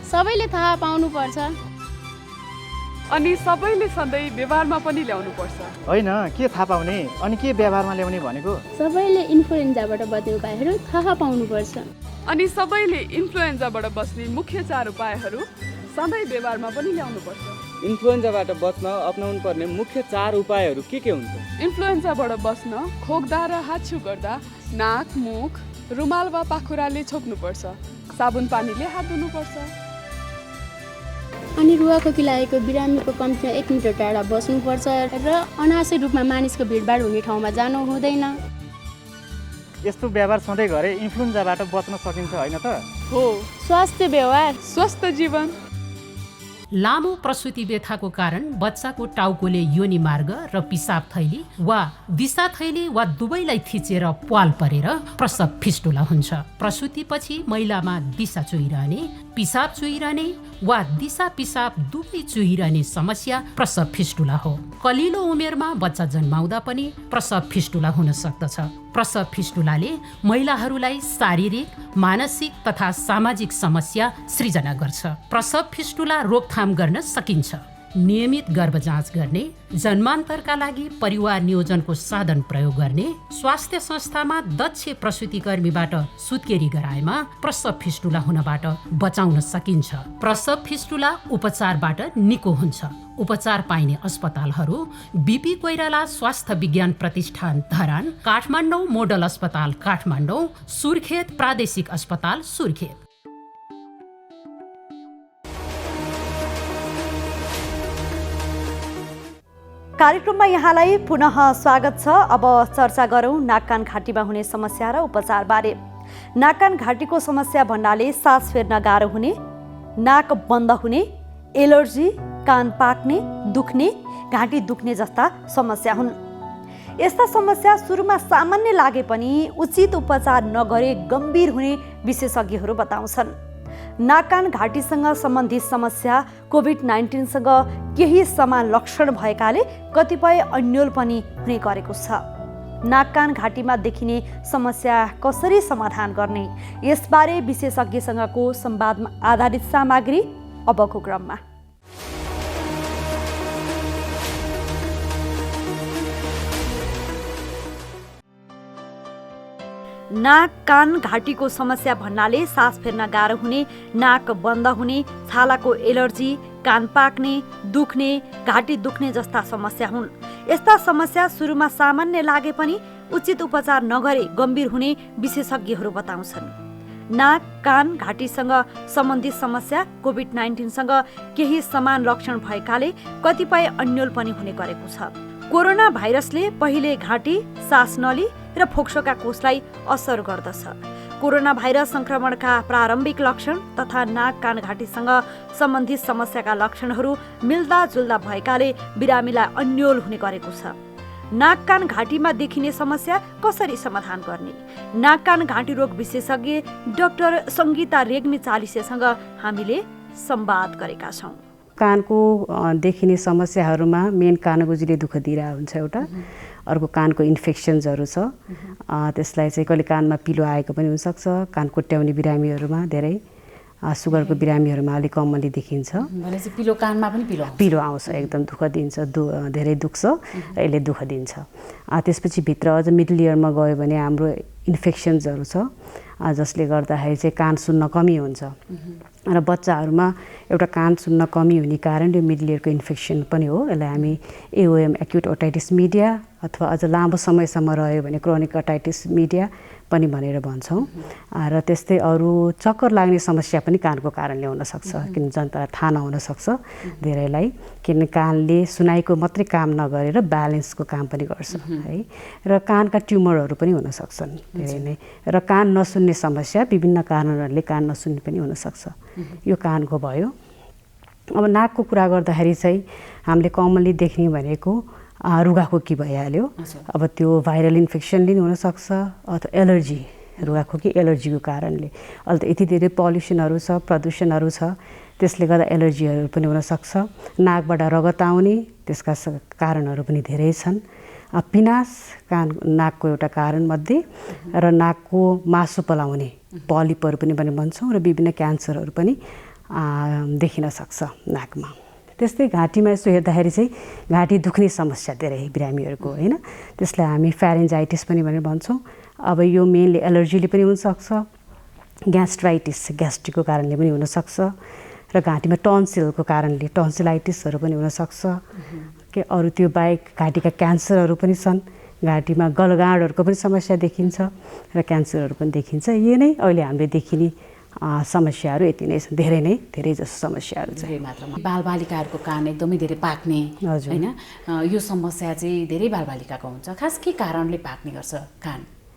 सबैले थाहा पाउनुपर्छ अनि सबैले सधैँ व्यवहारमा पनि ल्याउनु पर्छ। होइन, के थाहा पाउने अनि के व्यवहारमा ल्याउने भनेको? सबैले इन्फ्लुएन्जाबाट बच्ने उपायहरू थाहा पाउनुपर्छ अनि सबैले इन्फ्लुएन्जाबाट बच्ने मुख्य 4 उपायहरू सधैँ व्यवहारमा पनि ल्याउनु पर्छ। इन्फ्लुएन्जाबाट बच्न अपनाउनु पर्ने मुख्य 4 उपायहरू के हुन्छ? इन्फ्लुएन्जाबाट बच्न खोक्दा र हाच्छु गर्दा नाक, मुख रुमाल वा पाखुराले छोप्नुपर्छ। साबुन पानीले हात धुनुपर्छ। अनि रुवाखोकी लागेको बिरामीको कम्तीमा 1 मिटर टाढा बस्नुपर्छ र अनावश्यक रूपमा मानिसको भिडभाड हुने ठाउँमा जानु हुँदैन। यस्तो व्यवहार सधैँ गरे इन्फ्लुएन्जाबाट बच्न सकिन्छ होइन त? हो, स्वास्थ्य व्यवहार स्वस्थ जीवन। लामो प्रसुति व्यथाको कारण बच्चाको टाउकोले योनि मार्ग र पिसाब थैली वा दिशा थैली वा दुवैलाई थिचेर प्वाल परेर प्रसव फिस्टुला हुन्छ। प्रसुतिपछि महिलामा दिशा चुहिरहने, पिसाब चुहिरहने वा दिशा पिसाब दुवै चुहिरहने समस्या प्रसव फिस्टुला हो। कलिलो उमेरमा बच्चा जन्माउँदा पनि प्रसव फिस्टुला हुन सक्दछ। प्रसव फिस्टुलाले महिलाहरूलाई शारीरिक, मानसिक तथा सामाजिक समस्या सृजना गर्छ। प्रसव फिस्टुला रोकथाम गर्न सकिन्छ। नियमित गर्भजाँच गर्ने, जन्मान्तरका लागि परिवार नियोजनको साधन प्रयोग गर्ने, स्वास्थ्य संस्थामा दक्ष प्रसुतिकर्मीबाट सुत्केरी गराएमा प्रसव फिस्टुला हुनबाट बचाउन सकिन्छ। प्रसव फिस्टुला उपचारबाट निको हुन्छ। उपचार पाइने अस्पतालहरू बीपी कोइराला स्वास्थ्य विज्ञान प्रतिष्ठान धरान, काठमाडौँ मोडल अस्पताल काठमाडौँ, सुर्खेत प्रादेशिक अस्पताल सुर्खेत। कार्यक्रममा यहाँलाई पुनः स्वागत छ। अब चर्चा गरौँ नाक कान घाँटीमा हुने समस्या र उपचारबारे। नाक कान घाँटीको समस्या भन्नाले सास फेर्न गाह्रो हुने, नाक बन्द हुने, एलर्जी, कान पाक्ने, दुख्ने, घाँटी दुख्ने जस्ता समस्या हुन्। यस्ता समस्या सुरुमा सामान्य लागे पनि उचित उपचार नगरे गम्भीर हुने विशेषज्ञहरू बताउँछन्। नाक कान घाँटीसँग सम्बन्धित समस्या कोभिड-19सँग केही समान लक्षण भएकाले कतिपय अन्यल पनि हुने गरेको छ। नाक कान घाँटीमा देखिने समस्या कसरी समाधान गर्ने, यसबारे विशेषज्ञसँगको संवादमा आधारित सामग्री अबको क्रममा। नाक कान घाँटीको समस्या भन्नाले सास फेर्न गाह्रो हुने, नाक बन्द हुने, छालाको एलर्जी, कान पाक्ने, दुख्ने, घाँटी दुख्ने जस्ता समस्या हुन्। यस्ता समस्या सुरुमा सामान्य लागे पनि उचित उपचार नगरे गम्भीर हुने विशेषज्ञहरू बताउँछन्। नाक कान घाँटीसँग सम्बन्धित समस्या कोभिड-19सँग केही समान लक्षण भएकाले कतिपय अन्यल पनि हुने गरेको छ। कोरोना भाइरसले पहिले घाँटी, सास नली र फोक्सोका कोषलाई असर गर्दछ। कोरोना भाइरस संक्रमणका प्रारम्भिक लक्षण तथा नाक कान घाँटीसँग सम्बन्धित समस्याका लक्षणहरू मिल्दाजुल्दा भएकाले बिरामीलाई अन्यल हुने गरेको छ। नाक कान घाँटीमा देखिने समस्या कसरी समाधान गर्ने, नाक कान घाँटी रोग विशेषज्ञ डाक्टर सङ्गीता रेग्मी चालिसेसँग हामीले संवाद गरेका छौँ। कानको देखिने समस्याहरूमा मेन कानगुजीले दुःख दिइरहेको हुन्छ एउटा, अर्को कानको इन्फेक्सन्सहरू छ, त्यसलाई चाहिँ कहिले कानमा पिलो आएको पनि हुनसक्छ। कान कोट्याउने बिरामीहरूमा धेरै, सुगरको बिरामीहरूमा अलिक कमली देखिन्छ। भनेपछि पिलो कानमा पनि पिलो आउँछ, एकदम दुःख दिन्छ, धेरै दुख्छ र यसले दुःख दिन्छ। त्यसपछि भित्र अझ मिडल इयरमा गयो भने हाम्रो इन्फेक्सन्सहरू छ जसले गर्दाखेरि चाहिँ कान सुन्न कमी हुन्छ र बच्चाहरूमा एउटा कान सुन्न कमी हुने कारण यो मिडल इयरको इन्फेक्सन पनि हो। यसलाई हामी एओएम एक्युट ओटाइटिस मिडिया अथवा अझ लामो समयसम्म रह्यो भने क्रोनिक ओटाइटिस मिडिया पनि भनेर भन्छौँ। र त्यस्तै अरू चक्कर लाग्ने समस्या पनि कानको कारणले हुनसक्छ, किन जनतालाई थाहा नहुनसक्छ धेरैलाई, किन कानले सुनाइको मात्रै काम नगरेर ब्यालेन्सको काम पनि गर्छ है। र कानका ट्युमरहरू पनि हुनसक्छन् धेरै नै। र कान नसुन्ने समस्या विभिन्न कारणहरूले कान नसुन्ने पनि हुनसक्छ। यो कानको भयो। अब नाकको कुरा गर्दाखेरि चाहिँ हामीले कमनली देख्ने भनेको रुगाखोकी भइहाल्यो। अब त्यो भाइरल इन्फेक्सनले नि हुनसक्छ अथवा एलर्जी, रुगाखोकी एलर्जीको कारणले। अहिले त यति धेरै पल्युसनहरू छ, प्रदूषणहरू छ, त्यसले गर्दा एलर्जीहरू पनि हुनसक्छ। नाकबाट रगत आउने त्यसका कारणहरू पनि धेरै छन्। पिनास नाकको एउटा कारणमध्ये र नाकको मासु पलाउने पलिपहरू पनि भन्छौँ र विभिन्न क्यान्सरहरू पनि देखिन सक्छ नाकमा। त्यस्तै घाँटीमा यसो हेर्दाखेरि चाहिँ घाँटी दुख्ने समस्या धेरै बिरामीहरूको होइन, त्यसलाई हामी फ्यारेन्जाइटिस पनि भनेर भन्छौँ। अब यो मेनली एलर्जीले पनि हुनसक्छ, ग्यास्ट्रिकको कारणले पनि हुनसक्छ र घाँटीमा टन्सिलको कारणले टन्सिलाइटिसहरू पनि हुनसक्छ। के अरू त्यो बाहेक घाँटीका क्यान्सरहरू पनि छन्, घाँटीमा गलगाँडहरूको पनि समस्या देखिन्छ र क्यान्सरहरू पनि देखिन्छ। यो नै अहिले हामीले देखिने समस्याहरू यति नै छन्, धेरै जसो समस्याहरू छ। धेरै मात्रामा बालबालिकाहरूको कान एकदमै धेरै पाक्ने होइन, यो समस्या चाहिँ धेरै बालबालिकाको हुन्छ। खास के कारणले पाक्ने गर्छ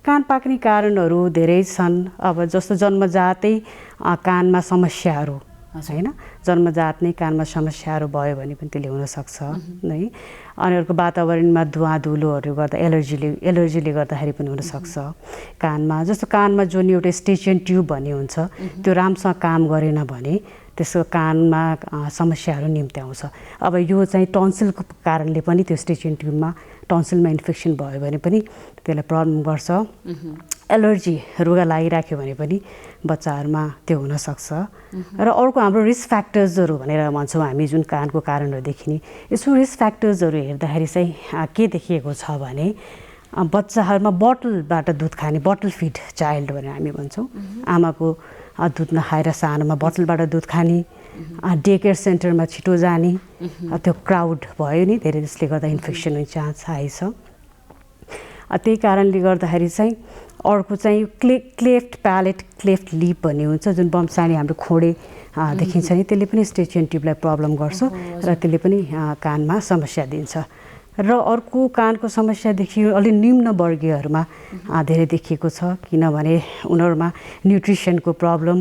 कान पाक्ने कारणहरू धेरै छन्। अब जस्तो जन्मजातै कानमा समस्याहरू होइन, जन्मजात नै कानमा समस्याहरू भयो भने पनि त्यसले हुनसक्छ है। अनि अर्को वातावरणमा धुवा धुलोहरू गर्दा एलर्जीले गर्दाखेरि पनि हुनसक्छ कानमा। जस्तो कानमा जुन एउटा स्टेसन ट्युब भन्ने हुन्छ त्यो राम्रोसँग काम गरेन भने त्यसको कानमा समस्याहरू निम्त्याउँछ। अब यो चाहिँ टन्सिलको कारणले पनि त्यो स्टेसन ट्युबमा टन्सिलमा इन्फेक्सन भयो भने पनि त्यसलाई प्रब्लम गर्छ। एलर्जी रुगा लागिराख्यो भने पनि बच्चाहरूमा त्यो हुनसक्छ। र अर्को हाम्रो रिस्क फ्याक्टर्सहरू भनेर भन्छौँ हामी, जुन कानको कारणहरू देखिने, यसो रिस्क फ्याक्टर्सहरू हेर्दाखेरि चाहिँ के देखिएको छ भने बच्चाहरूमा बोतलबाट दुध खाने, बोतल फिड चाइल्ड भनेर हामी भन्छौँ, आमाको दुध नखाएर सानोमा बोतलबाट दुध खाने, डे केयर सेन्टरमा छिटो जाने, त्यो क्राउड भयो नि धेरै, त्यसले गर्दा इन्फेक्सन हुने चान्स हाई छ। त्यही कारणले गर्दाखेरि चाहिँ अर्को चाहिँ क्लेफ्ट प्यालेट, क्लेफ्ट लिप भन्ने हुन्छ, जुन बमसानी हाम्रो खोडे देखिन्छ नि, त्यसले पनि स्टेसन ट्युबलाई प्रब्लम गर्छ र त्यसले पनि कानमा समस्या दिन्छ। र अर्को कानको समस्या देखियो अलि निम्न वर्गीयहरूमा धेरै देखिएको छ, किनभने उनीहरूमा न्युट्रिसनको प्रब्लम,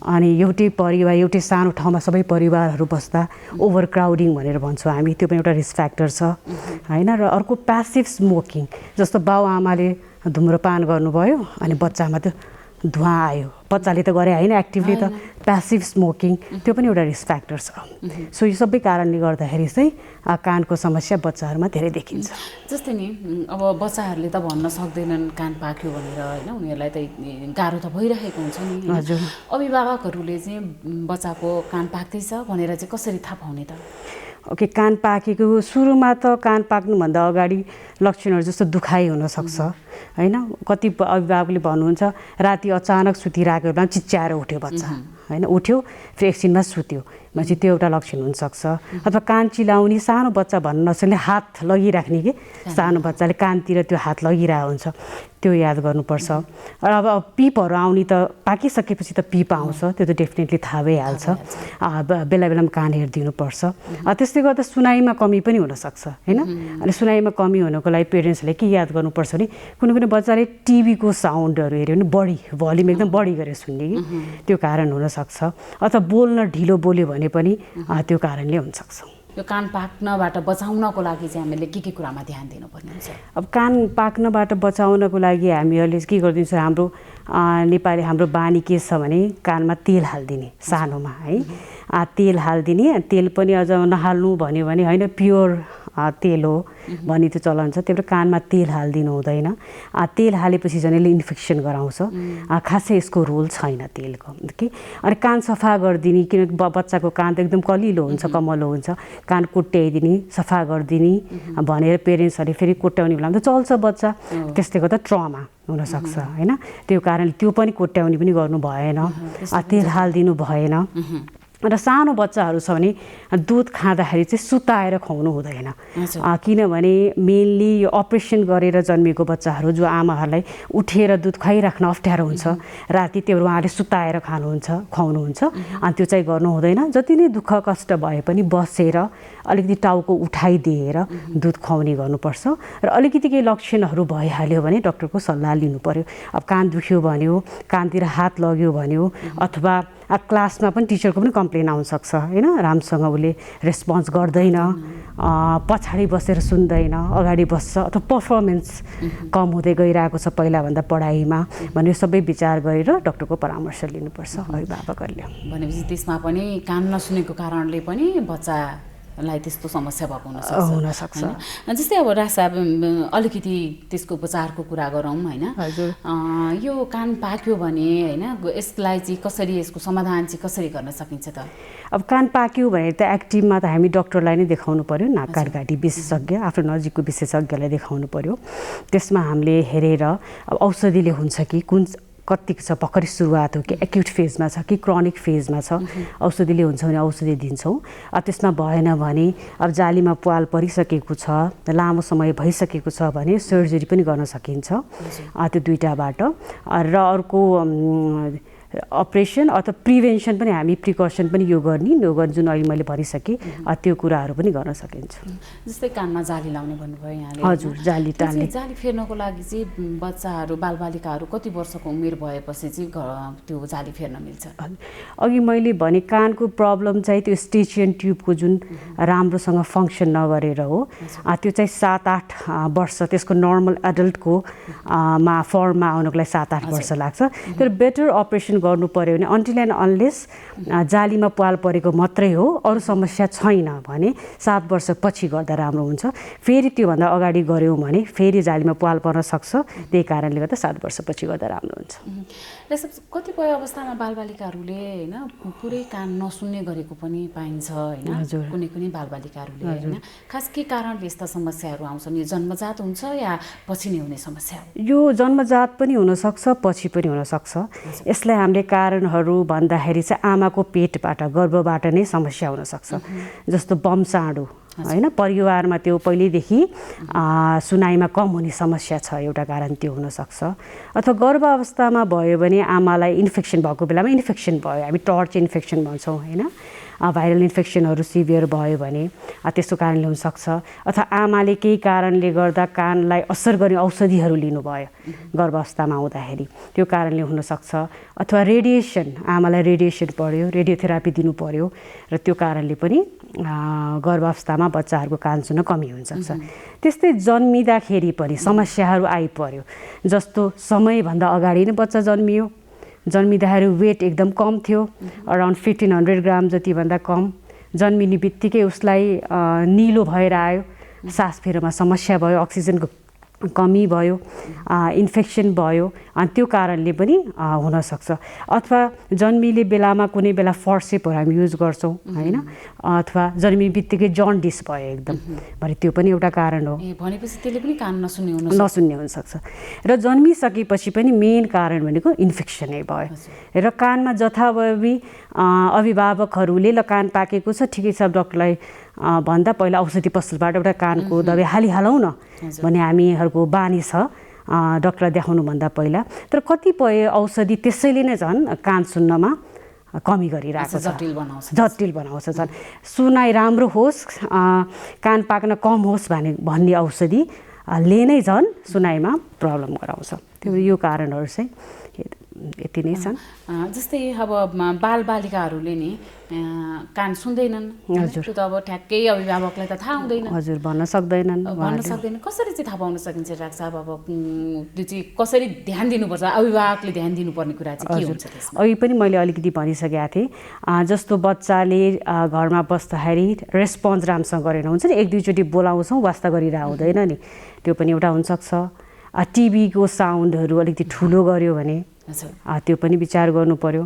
अनि एउटै परिवार एउटै सानो ठाउँमा सबै परिवारहरू बस्दा ओभर क्राउडिङ भनेर भन्छौँ हामी, त्यो पनि एउटा रिस्क फ्याक्टर छ होइन। र अर्को प्यासिभ स्मोकिङ, जस्तो बाउ आमाले धुम्रपान गर्नुभयो अनि बच्चामा त्यो धुवा आयो, बच्चाले त गरे होइन एक्टिभली, त प्यासिभ स्मोकिङ त्यो पनि एउटा रिस्क फ्याक्टर छ। सो यो सबै कारणले गर्दाखेरि चाहिँ कानको समस्या बच्चाहरूमा धेरै देखिन्छ। जस्तै नि अब बच्चाहरूले त भन्न सक्दैनन् कान पाक्यो भनेर होइन, उनीहरूलाई त गाह्रो त भइरहेको हुन्छ नि। हजुर, अभिभावकहरूले चाहिँ बच्चाको कान पाक्दैछ भनेर चाहिँ कसरी थाहा पाउने त? ओके, कान पाकेको सुरुमा त कान पाक्नुभन्दा अगाडि लक्षणहरू जस्तो दुखाइ हुनसक्छ होइन। कति अभिभावकले भन्नुहुन्छ राति अचानक सुतिरहेको बेलामा चिच्याएर उठ्यो बच्चा होइन, उठ्यो फेरि एकछिनमा सुत्यो भनेपछि त्यो एउटा लक्षण हुनसक्छ। अथवा कान चिलाउने, सानो बच्चा भन्न नसक्ने हात लगिराख्ने, कि सानो बच्चाले कानतिर त्यो हात लगिरहेको हुन्छ, त्यो याद गर्नुपर्छ। र अब पिपहरू आउने त पाकिसकेपछि त पिप आउँछ, त्यो त डेफिनेटली थाहा भइहाल्छ, बेला बेलामा कान हेरिदिनुपर्छ। त्यसले गर्दा सुनाइमा कमी पनि हुनसक्छ होइन। अनि सुनाइमा कमी हुनुको लागि पेरेन्ट्सले के याद गर्नुपर्छ भने कुनै कुनै बच्चाले टिभीको साउन्डहरू हेऱ्यो भने बढी भोल्युम एकदम बढी गरेर सुन्ने, कि त्यो कारण हुनसक्छ। अथवा बोल्न ढिलो बोल्यो भने पनि त्यो कारणले हुनसक्छ। यो कान पाक्नबाट बचाउनको लागि चाहिँ हामीले के कुरामा ध्यान दिनुपर्ने हुन्छ? अब कान पाक्नबाट बचाउनको लागि हामीहरूले के गरिदिन्छ, हाम्रो नेपाली हाम्रो बानी के छ भने कानमा तेल हालिदिने सानोमा है, तेल हालिदिने। तेल पनि अझ नहाल्नु भन्यो भने होइन, प्योर तेल हो भन्ने त्यो चलन छ, त्यही भएर कानमा तेल हालिदिनु हुँदैन। तेल हालेपछि झन् यसले इन्फेक्सन गराउँछ, खासै यसको रोल छैन तेलको कि। अनि कान सफा गरिदिने, किनकि बच्चाको कान त एकदम कलिलो हुन्छ, कमलो हुन्छ, कान कोट्याइदिने, सफा गरिदिने भनेर पेरेन्ट्सहरूले फेरि कोट्याउने बेलामा त चल्छ बच्चा, त्यसले गर्दा ट्रमा हुनसक्छ होइन। त्यो कारण त्यो पनि कोट्याउने पनि गर्नु भएन, तेल हालिदिनु भएन। र सानो बच्चाहरू छ भने दुध खाँदाखेरि चाहिँ सुताएर खुवाउनु हुँदैन, किनभने मेनली यो अपरेसन गरेर जन्मेको बच्चाहरू जो आमाहरूलाई उठेर दुध खुवाइराख्न अप्ठ्यारो हुन्छ राति, त्यो उहाँले सुताएर खुवाउनुहुन्छ, अनि त्यो चाहिँ गर्नु हुँदैन। जति नै दुःख कष्ट भए पनि बसेर अलिकति टाउको उठाइदिएर दुध खुवाउने गर्नुपर्छ। र अलिकति केही लक्षणहरू भइहाल्यो भने डक्टरको सल्लाह लिनु पर्यो। अब कान दुख्यो भन्यो, कानतिर हात लग्यो भन्यो, अथवा क्लासमा पनि टिचरको पनि कम्प्लेन आउनसक्छ होइन, राम्रोसँग उसले रेस्पोन्स गर्दैन, पछाडि बसेर सुन्दैन, अगाडि बस्छ, अथवा पर्फर्मेन्स कम हुँदै गइरहेको छ पहिलाभन्दा पढाइमा भन्ने सबै विचार गरेर डक्टरको परामर्श लिनुपर्छ अभिभावकहरूले। भनेपछि त्यसमा पनि कान नसुनेको कारणले पनि बच्चालाई त्यस्तो समस्या भएको हुनसक्छ। जस्तै अब रासा अलिकति त्यसको उपचारको कुरा गरौँ होइन। यो कान पाक्यो भने होइन, यसलाई चाहिँ कसरी, यसको समाधान चाहिँ कसरी गर्न सकिन्छ त? अब कान पाक्यो भने त एक्टिभमा त हामी डक्टरलाई नै देखाउनु पर्यो, नाक कानघाँटी विशेषज्ञ, आफ्नो नजिकको विशेषज्ञलाई देखाउनु पर्यो। त्यसमा हामीले हेरेर अब औषधिले हुन्छ कि कुन कतिको छ, भर्खरै सुरुवात हो कि एक्युट फेजमा छ कि क्रोनिक फेजमा छ, औषधिले हुन्छ भने औषधि दिन्छौँ। त्यसमा भएन भने अब जालीमा प्वाल परिसकेको छ, लामो समय भइसकेको छ भने सर्जरी पनि गर्न सकिन्छ, त्यो दुईटाबाट। र अर्को अपरेसन अथवा प्रिभेन्सन पनि हामी प्रिकसन पनि यो गर्ने जुन अहिले मैले भनिसकेँ त्यो कुराहरू पनि गर्न सकिन्छ। जस्तै कानमा जाली लाउने भन्नुभयो यहाँले। हजुर, जाली टाल्ने। जाली फेर्नको लागि चाहिँ बच्चाहरू बालबालिकाहरू कति वर्षको उमेर भएपछि चाहिँ त्यो जाली फेर्न मिल्छ? अघि मैले भने कानको प्रब्लम चाहिँ त्यो स्टिचियन ट्युबको जुन राम्रोसँग फङ्सन नगरेर हो, त्यो चाहिँ 7-8 वर्ष त्यसको नर्मल एडल्टको फर्ममा आउनको लागि 7-8 वर्ष लाग्छ। तर बेटर अपरेसन गर्नु पर्यो भने अन्टिल एन्ड अनलेस जालीमा पाल परेको मात्रै हो, अरू समस्या छैन भने 7 वर्षपछि गर्दा राम्रो हुन्छ। फेरि त्योभन्दा अगाडि गऱ्यौँ भने फेरि जालीमा पाल पर्न सक्छ, त्यही कारणले गर्दा 7 वर्षपछि गर्दा राम्रो हुन्छ। कतिपय अवस्थामा बालबालिकाहरूले होइन पुरै कान नसुन्ने गरेको पनि पाइन्छ होइन, कुनै बालबालिकाहरूले होइन। खास के कारणले यस्ता समस्याहरू आउँछन्? यो जन्मजात हुन्छ या पछि नै हुने समस्या हो? यो जन्मजात पनि हुनसक्छ, पछि पनि हुनसक्छ। यसलाई हामीले कारणहरू भन्दाखेरि चाहिँ आमाको पेटबाट गर्भबाट नै समस्या हुनसक्छ। जस्तो बमसाँडो होइन, परिवारमा त्यो पहिल्यैदेखि सुनाइमा कम हुने समस्या छ, एउटा कारण त्यो हुनसक्छ। अथवा गर्भ अवस्थामा भयो भने आमालाई इन्फेक्सन भएको बेलामा इन्फेक्सन भयो, हामी टर्च इन्फेक्सन भन्छौँ होइन, भाइरल इन्फेक्सनहरू सिभियर भयो भने त्यस्तो कारणले हुनसक्छ। अथवा आमाले केही कारणले गर्दा कानलाई असर गर्ने औषधिहरू लिनुभयो गर्भ अवस्थामा आउँदाखेरि, त्यो कारणले हुनसक्छ। अथवा रेडिएसन, आमालाई रेडिएसन पर्यो, रेडियोथेरापी दिनु पर्यो र त्यो कारणले पनि गर्भ अवस्थामा बच्चाहरूको कान सुन्न कमी हुनसक्छ। त्यस्तै जन्मिँदाखेरि पनि समस्याहरू आइपर्यो, जस्तो समयभन्दा अगाडि नै बच्चा जन्मियो, जन्मिँदाखेरि वेट एकदम कम थियो, अराउन्ड 1500 ग्राम जतिभन्दा कम, जन्मिने बित्तिकै उसलाई निलो भएर आयो, सास फेर्नमा समस्या भयो, अक्सिजनको कमी भयो, इन्फेक्सन भयो, अनि त्यो कारणले पनि हुनसक्छ। अथवा जन्मिने बेलामा कुनै बेला फर्सेपहरू हामी युज गर्छौँ होइन, अथवा जन्मिने बित्तिकै जन्डिस भयो एकदम भने त्यो पनि एउटा कारण हो। भनेपछि त्यसले पनि कान नसुन्ने हुनसक्छ। र जन्मिसकेपछि पनि मेन कारण भनेको इन्फेक्सनै भयो। र कानमा जथाभावी अभिभावकहरूले ल कान पाकेको छ, ठिकै छ, डक्टरलाई भन्दा पहिला औषधि पसलबाट एउटा कानको दबाई हालौँ न भन्ने हामीहरूको बानी छ डक्टरलाई देखाउनुभन्दा पहिला। तर कतिपय औषधि त्यसैले नै झन् कान सुन्नमा कमी गरिरहेको छ, जटिल बनाउँछ। झन् सुनाइ राम्रो होस्, कान पाक्न कम होस् भन्ने औषधिले नै झन् सुनाइमा प्रब्लम गराउँछ। त्यो यो कारणहरू चाहिँ यति नै छन्। जस्तै अब बालबालिकाहरूले नि कान सुन्दैनन्, त्यो त अब ठ्याक्कै अभिभावकलाई त थाहा हुँदैन, हजुर भन्न सक्दैनन्। कसरी चाहिँ थाहा पाउन सकिन्छ डाक्टर साहब? अब त्यो चाहिँ कसरी ध्यान दिनुपर्छ, अभिभावकले ध्यान दिनुपर्ने कुरा चाहिँ के हुन्छ त्यसमा? अघि पनि मैले अलिकति भनिसकेको थिएँ, जस्तो बच्चाले घरमा बस्दाखेरि रेस्पोन्स राम्रोसँग गरेन, हुन्छ नि, 1-2 चोटि बोलाउँछौँ वास्ता गरिरहेको हुँदैन नि, त्यो पनि एउटा हुनसक्छ। टिभीको साउन्डहरू अलिकति ठुलो गऱ्यो भने त्यो पनि विचार गर्नु पर्यो।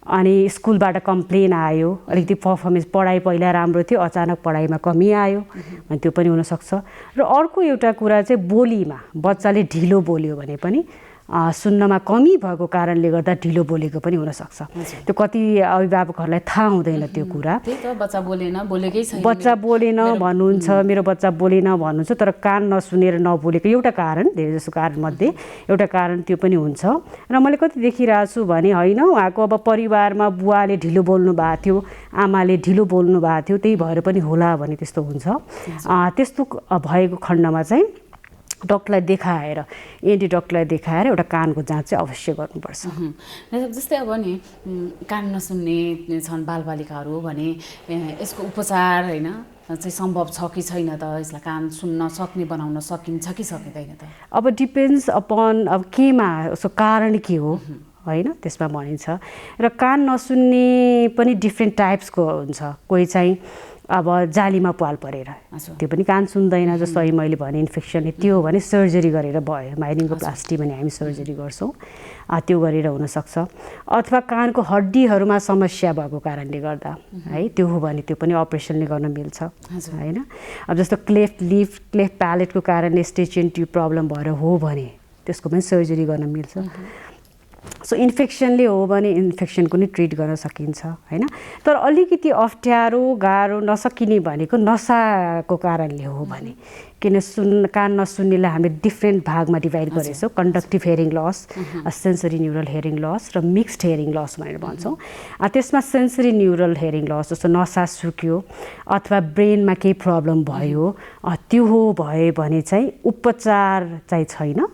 अनि स्कुलबाट कम्प्लेन आयो, अलिकति पर्फर्मेन्स पढाइ पहिला राम्रो थियो, अचानक पढाइमा कमी आयो भने त्यो पनि हुनसक्छ। र अर्को एउटा कुरा चाहिँ बोलीमा बच्चाले ढिलो बोल्यो भने पनि सुन्नमा कमी भएको कारणले गर्दा ढिलो बोलेको पनि हुनसक्छ। त्यो कति अभिभावकहरूलाई थाहा हुँदैन त्यो कुरा। बच्चा बोलेन भन्नुहुन्छ, मेरो बच्चा बोलेन भन्नुहुन्छ, तर कान नसुनेर नबोलेको एउटा कारण, धेरै जसो कारणमध्ये एउटा कारण त्यो पनि हुन्छ। र मैले कति देखिरहेको छु भने होइन, उहाँको अब परिवारमा बुवाले ढिलो बोल्नु भएको थियो, आमाले ढिलो बोल्नु भएको थियो, त्यही भएर पनि होला भने त्यस्तो हुन्छ। त्यस्तो भएको खण्डमा चाहिँ डक्टरलाई देखाएर, एनडी डक्टरलाई देखाएर एउटा कानको जाँच चाहिँ अवश्य गर्नुपर्छ। जस्तै अब नि कान नसुन्ने छन् बालबालिकाहरू भने यसको उपचार होइन चाहिँ सम्भव छ कि छैन त? यसलाई कान सुन्न सक्ने बनाउन सकिन्छ कि सकिँदैन त? अब डिपेन्ड्स अपन अब केमा, उसको कारण के हो होइन, त्यसमा भनिन्छ। र कान नसुन्ने पनि डिफ्रेन्ट टाइप्सको हुन्छ। कोही चाहिँ अब जालीमा पाल परेर त्यो पनि कान सुन्दैन, जस्तो अहिले मैले भने इन्फेक्सन, त्यो हो भने सर्जरी गरेर भयो, माइरिङ्गोप्लास्टी भने हामी सर्जरी गर्छौँ, त्यो गरेर हुनसक्छ। अथवा कानको हड्डीहरूमा समस्या भएको कारणले गर्दा है, त्यो हो भने त्यो पनि अपरेसनले गर्न मिल्छ होइन। अब जस्तो क्लेफ्ट प्यालेटको कारणले स्टिचियन ट्युब प्रब्लम भएर हो भने त्यसको पनि सर्जरी गर्न मिल्छ। सो इन्फेक्सनले हो भने इन्फेक्सनको नि ट्रिट गर्न सकिन्छ होइन। तर अलिकति अप्ठ्यारो गाह्रो नसकिने भनेको नसाको कारणले हो भने, किन कान नसुन्नेलाई हामीले डिफ्रेन्ट भागमा डिभाइड गरेछौँ, conductive hearing loss, sensorineural hearing loss र मिक्स्ड हेरिङ लस भनेर भन्छौँ। त्यसमा सेन्सरी न्युरल हेरिङ लस जस्तो नसा सुक्यो अथवा ब्रेनमा केही प्रब्लम भयो त्यो हो भए भने चाहिँ उपचार चाहिँ छैन,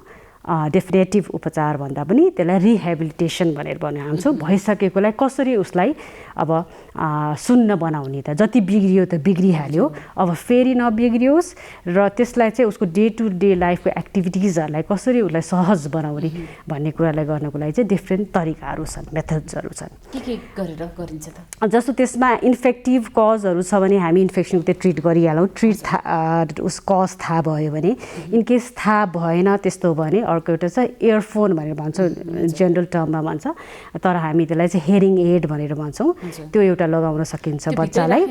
डेफिनेटिभ उपचार भन्दा पनि त्यसलाई रिहेबिलिटेसन भनेर भन्छौँ। भइसकेकोलाई कसरी उसलाई अब सुन्न बनाउने त, जति बिग्रियो त बिग्रिहाल्यो, अब फेरि नबिग्रियोस् र त्यसलाई चाहिँ उसको डे टु डे लाइफको एक्टिभिटिजहरूलाई कसरी उसलाई सहज बनाउने भन्ने कुरालाई गर्नको लागि चाहिँ डिफ्रेन्ट तरिकाहरू छन्, मेथड्सहरू छन्। के गरेर गरिन्छ त? जस्तो त्यसमा इन्फेक्टिभ कजहरू छ भने हामी इन्फेक्सनको त्यो ट्रिट गरिहालौँ। उस कज थाहा भयो भने, इनकेस थाहा भएन त्यस्तो भने अर्को एउटा चाहिँ इयरफोन भनेर भन्छौँ, जेनरल टर्ममा भन्छ, तर हामी त्यसलाई चाहिँ हेरिङ एड भनेर भन्छौँ। त्यो एउटा लगाउन सकिन्छ बच्चालाई।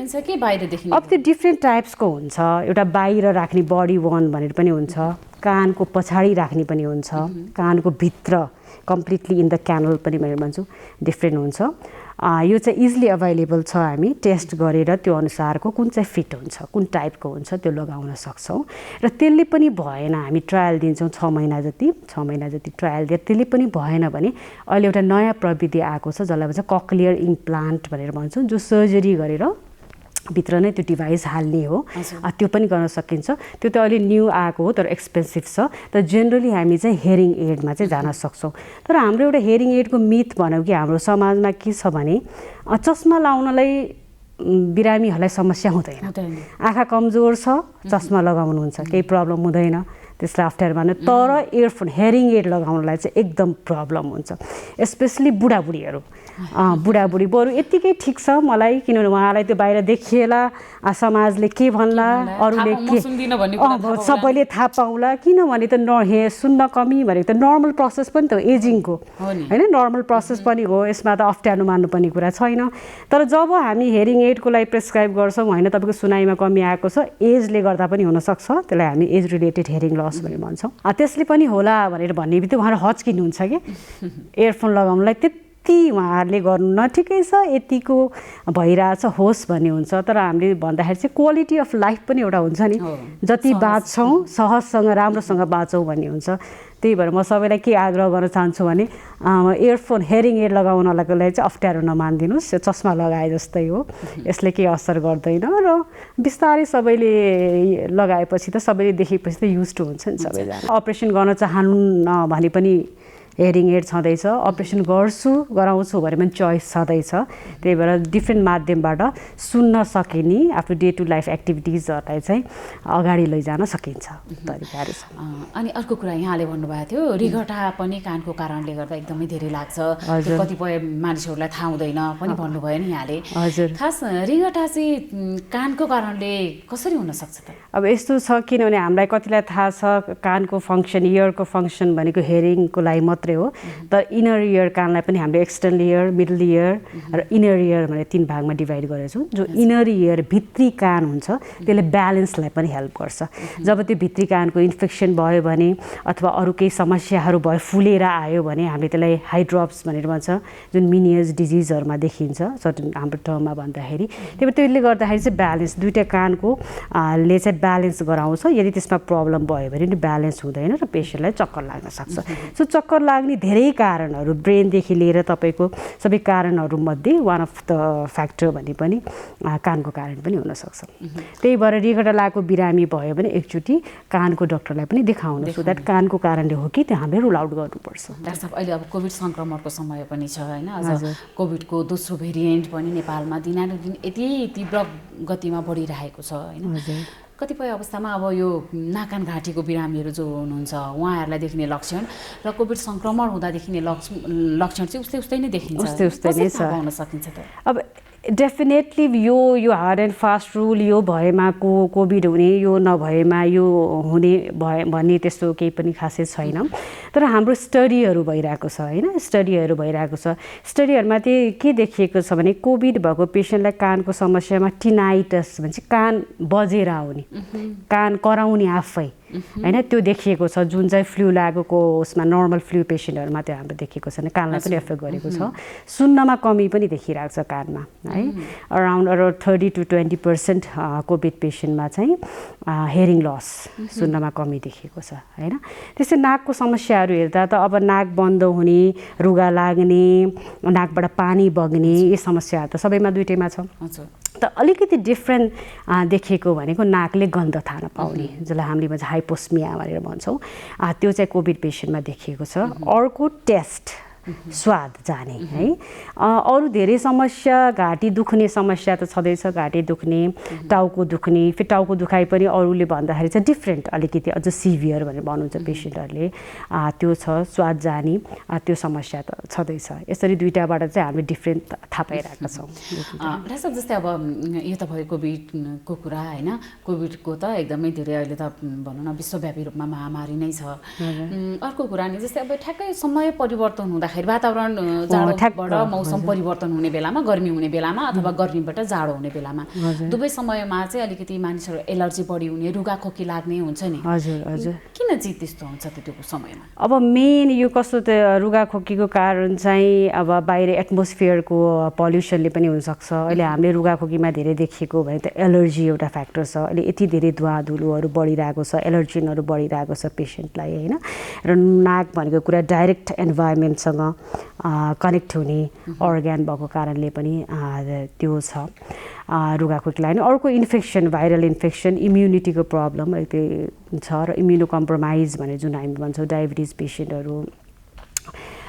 अब त्यो डिफ्रेन्ट टाइप्सको हुन्छ, एउटा बाहिर राख्ने बडी वन भनेर पनि हुन्छ, कानको पछाडि राख्ने पनि हुन्छ, कानको भित्र कम्प्लिटली इन द क्यानल पनि भनेर भन्छौँ, डिफ्रेन्ट हुन्छ। यो चाहिँ इजिली अभाइलेबल छ, हामी टेस्ट गरेर त्यो अनुसारको कुन चाहिँ फिट हुन्छ, कुन टाइपको हुन्छ त्यो लगाउन सक्छौँ। र त्यसले पनि भएन, हामी ट्रायल दिन्छौँ 6 महिना जति ट्रायल दिएर त्यसले पनि भएन भने अहिले एउटा नयाँ प्रविधि आएको छ जसलाई भन्छ कक्लियर इम्प्लान्ट भनेर भन्छौँ, जो सर्जरी गरेर भित्र नै त्यो डिभाइस हाल्ने हो। त्यो पनि गर्न सकिन्छ। त्यो त अहिले न्यू आएको हो तर एक्सपेन्सिभ छ। तर जेनरली हामी चाहिँ हेरिङ एडमा चाहिँ जान सक्छौँ। तर हाम्रो एउटा हेरिङ एडको मिथ भनौँ कि हाम्रो समाजमा के छ भने चस्मा लाउनलाई बिरामीहरूलाई समस्या हुँदैन, आँखा कमजोर छ चस्मा लगाउनुहुन्छ केही प्रब्लम हुँदैन, त्यसलाई अप्ठ्यारो मान्नु। तर इयरफोन हेरिङ एड लगाउनलाई चाहिँ एकदम प्रब्लम हुन्छ, स्पेसली बुढाबुढीहरू। बुढाबुढी बरु यत्तिकै ठिक छ मलाई, किनभने उहाँलाई त्यो बाहिर देखिएला, समाजले के भन्ला, अरूले के सबैले थाहा पाउला, किनभने त सुन्न कमी भनेको त नर्मल प्रोसेस पनि त एजिङको होइन, नर्मल प्रोसेस पनि हो, यसमा त अप्ठ्यारो मान्नुपर्ने कुरा छैन। तर जब हामी हेरिङ एडको लागि प्रेस्क्राइब गर्छौँ होइन, तपाईँको सुनाइमा कमी आएको छ, एजले गर्दा पनि हुनसक्छ, त्यसलाई हामी एज रिलेटेड हेरिङ लस भनेर भन्छौँ। त्यसले पनि होला भनेर भन्ने बित्तिकै उहाँहरू हच्किनुहुन्छ कि इयरफोन लगाउनलाई, यति उहाँहरूले गर्नु न ठिकै छ, यतिको भइरहेछ होस् भन्ने हुन्छ। तर हामीले भन्दाखेरि चाहिँ क्वालिटी अफ लाइफ पनि एउटा हुन्छ नि, जति बाँच्छौँ सहजसँग राम्रोसँग बाँचौँ भन्ने हुन्छ। त्यही भएर म सबैलाई के आग्रह गर्न चाहन्छु भने इयरफोन हेरिङ एड लगाउनलाई चाहिँ अप्ठ्यारो नमानिदिनुहोस्, यो चस्मा लगाए जस्तै हो, यसले केही असर गर्दैन र बिस्तारै सबैले लगाएपछि त सबैले देखेपछि त युज टु हुन्छ नि सबैजना। अपरेसन गर्न चाहनुहुन्न भने पनि हेरिङ एड छँदैछ, अपरेसन गराउँछु भने पनि चोइस छँदैछ। त्यही भएर डिफ्रेन्ट माध्यमबाट सुन्न सकिने आफ्नो डे टु लाइफ एक्टिभिटिजहरूलाई चाहिँ अगाडि लैजान सकिन्छ तरिकाहरू छ। अनि अर्को कुरा यहाँले भन्नुभएको थियो रिघटा पनि कानको कारणले गर्दा एकदमै धेरै लाग्छ, कतिपय मानिसहरूलाई थाहा हुँदैन पनि भन्नुभयो नि यहाँले। हजुर, खास रिघटा चाहिँ कानको कारणले कसरी हुनसक्छ त? अब यस्तो छ, किनभने हामीलाई कतिलाई थाहा छ कानको फङ्सन, इयरको फङ्सन भनेको हेरिङको लागि मात्रै हो, तर इनर इयर कानलाई पनि हामीले एक्सटर्नल इयर, मिडल इयर र इनर इयर भनेर 3 भागमा डिभाइड गरेको छौँ। जो इनर इयर भित्री कान हुन्छ त्यसले ब्यालेन्सलाई पनि हेल्प गर्छ। जब त्यो भित्री कानको इन्फेक्सन भयो भने अथवा अरू केही समस्याहरू भयो, फुलेर आयो भने हामीले त्यसलाई हाइड्रप्स भनेर भन्छ, जुन मिनियस डिजिजहरूमा देखिन्छ सर्टन हाम्रो टर्ममा भन्दाखेरि। त्यही भएर त्यसले गर्दाखेरि चाहिँ ब्यालेन्स दुईवटा कानको ले चाहिँ ब्यालेन्स गराउँछ। यदि त्यसमा प्रब्लम भयो भने नि ब्यालेन्स हुँदैन र पेसेन्टलाई चक्कर लाग्न सक्छ। सो चक्कर लाग्ने धेरै कारणहरू, ब्रेनदेखि लिएर तपाईँको सबै कारणहरूमध्ये वान अफ द फ्याक्टर भने पनि कानको कारण पनि हुनसक्छ। त्यही भएर रिघटा लागेको बिरामी भयो भने एकचोटि कानको डक्टरलाई पनि देखाउनु, सो द्याट कानको कारणले हो कि त्यो हामीले रुल आउट गर्नुपर्छ। डाक्टर साहब, अहिले अब कोभिड सङ्क्रमणको समय पनि छ होइन, अझ कोभिडको दोस्रो भेरिएन्ट पनि नेपालमा दिनानुदिन यति तीव्र गतिमा बढिरहेको छ होइन। कतिपय अवस्थामा अब यो नाक कान घाँटीको बिरामीहरू जो हुनुहुन्छ उहाँहरूलाई देखिने लक्षण र कोभिड सङ्क्रमण हुँदा देखिने लक्षण चाहिँ उस्तै नै देखिन्छ, उस्तै नै छ। पाउन सकिन्छ त? अब डेफिनेटली यो हार्ड एन्ड फास्ट रुल, यो भएमा कोभिड हुने, यो नभएमा यो हुने भन्ने त्यस्तो केही पनि खासै छैन। तर हाम्रो स्टडीहरू भइरहेको छ होइन, स्टडीहरू भइरहेको छ। स्टडीहरूमा चाहिँ के देखिएको छ भने कोभिड भएको पेसेन्टलाई कानको समस्यामा टिनाइटस भन्छ, कान बजेर आउने, कान कराउने आफै होइन, त्यो देखिएको छ, जुन चाहिँ फ्लू लागेको उसमा नर्मल फ्लू पेसेन्टहरूमा त्यो हाम्रो देखिएको छैन, कानलाई पनि एफेक्ट गरेको छ। सुन्नमा कमी पनि देखिरहेको छ कानमा है, अराउन्ड 30 to 20% कोभिड पेसेन्टमा चाहिँ हेरिङ लस, सुन्नमा कमी देखिएको छ होइन। त्यसै नाकको समस्याहरू हेर्दा त अब नाक बन्द हुने, रुगा लाग्ने, नाकबाट पानी बग्ने, यी समस्याहरू त सबैमा दुइटैमा छ। त अलिकति डिफ्रेन्ट देखिएको भनेको नाकले गन्ध थाहा नपाउने, जसलाई हामीले भन्छ हाइपोस्मिया भनेर भन्छौँ, त्यो चाहिँ कोभिड पेसेन्टमा देखिएको छ। अर्को टेस्ट स्वाद जाने है। अरू धेरै समस्या, घाँटी दुख्ने समस्या त छँदैछ, घाँटी दुख्ने, टाउको दुख्ने, फेरि टाउको दुखाइ पनि अरूले भन्दाखेरि चाहिँ डिफ्रेन्ट, अलिकति अझ सिभियर भनेर भन्नुहुन्छ पेसेन्टहरूले, त्यो छ। स्वाद जाने त्यो समस्या त छँदैछ। यसरी दुईटाबाट चाहिँ हामीले डिफ्रेन्ट थाहा पाइरहेका छौँ। डाक्टर जस्तै अब यो त भयो कोभिडको कुरा होइन, कोभिडको त एकदमै धेरै अहिले त भनौँ न विश्वव्यापी रूपमा महामारी नै छ। अर्को कुरा नि जस्तै अब ठ्याक्कै समय परिवर्तन हुँदा वातावरण जाडोबाट मौसम परिवर्तन हुने बेलामा, गर्मी हुने बेलामा अथवा गर्मीबाट जाडो हुने बेलामा, दुवै समयमा चाहिँ अलिकति मानिसहरू एलर्जी बढी हुने, रुगाखोकी लाग्ने हुन्छ नि। हजुर हजुर। किन चाहिँ त्यस्तो हुन्छ त्यो समयमा? अब मेन यो कस्तो त रुगाखोकीको कारण चाहिँ अब बाहिर एटमोस्फियरको पल्युसनले पनि हुनसक्छ। अहिले हामीले रुगाखोकीमा धेरै देखिएको भने त एलर्जी एउटा फ्याक्टर छ। अहिले यति धेरै धुवाधुलोहरू बढिरहेको छ, एलर्जिनहरू बढिरहेको छ पेसेन्टलाई होइन। र नाक भनेको कुरा डाइरेक्ट इन्भाइरोमेन्टसँग कनेक्ट हुने अर्ग्यान भएको कारणले पनि त्यो छ रुगाखोकीलाई। अर्को इन्फेक्सन, भाइरल इन्फेक्सन, इम्युनिटीको प्रब्लम त्यो छ। र इम्युनो कम्प्रोमाइज भनेर जुन हामी भन्छौँ डायबिटिज पेसेन्टहरू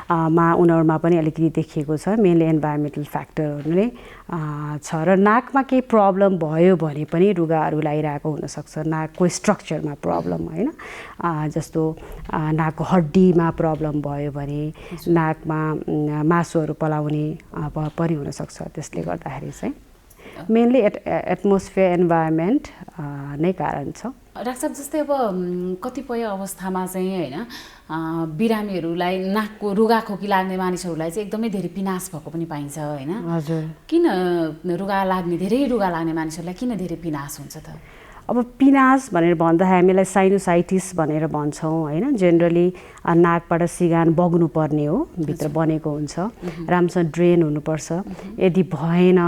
उनीहरूमा पनि अलिकति देखिएको छ। मेनली इन्भाइरोमेन्टल फ्याक्टरहरू नै छ। र नाकमा केही प्रब्लम भयो भने पनि रुगाहरू लागिरहेको हुनसक्छ। नाकको स्ट्रक्चरमा प्रब्लम होइन, जस्तो नाकको हड्डीमा प्रब्लम भयो भने, नाकमा मासुहरू पलाउने पनि हुनसक्छ। त्यसले गर्दाखेरि चाहिँ मेनली एटमोस्फियर इन्भाइरोमेन्ट नै कारण छ। डाक्टर साहब जस्तै अब कतिपय अवस्थामा चाहिँ होइन बिरामीहरूलाई नाकको रुगाखोकी लाग्ने मानिसहरूलाई चाहिँ एकदमै धेरै पिनास भएको पनि पाइन्छ होइन। हजुर। किन धेरै रुगा लाग्ने मानिसहरूलाई किन धेरै पिनास हुन्छ त? अब पिनास भनेर भन्दा हामीलाई साइनोसाइटिस भनेर भन्छौँ होइन। जेनरली नाकबाट सिगान बग्नुपर्ने हो, भित्र बनेको हुन्छ, राम्रोसँग ड्रेन हुनुपर्छ। यदि भएन,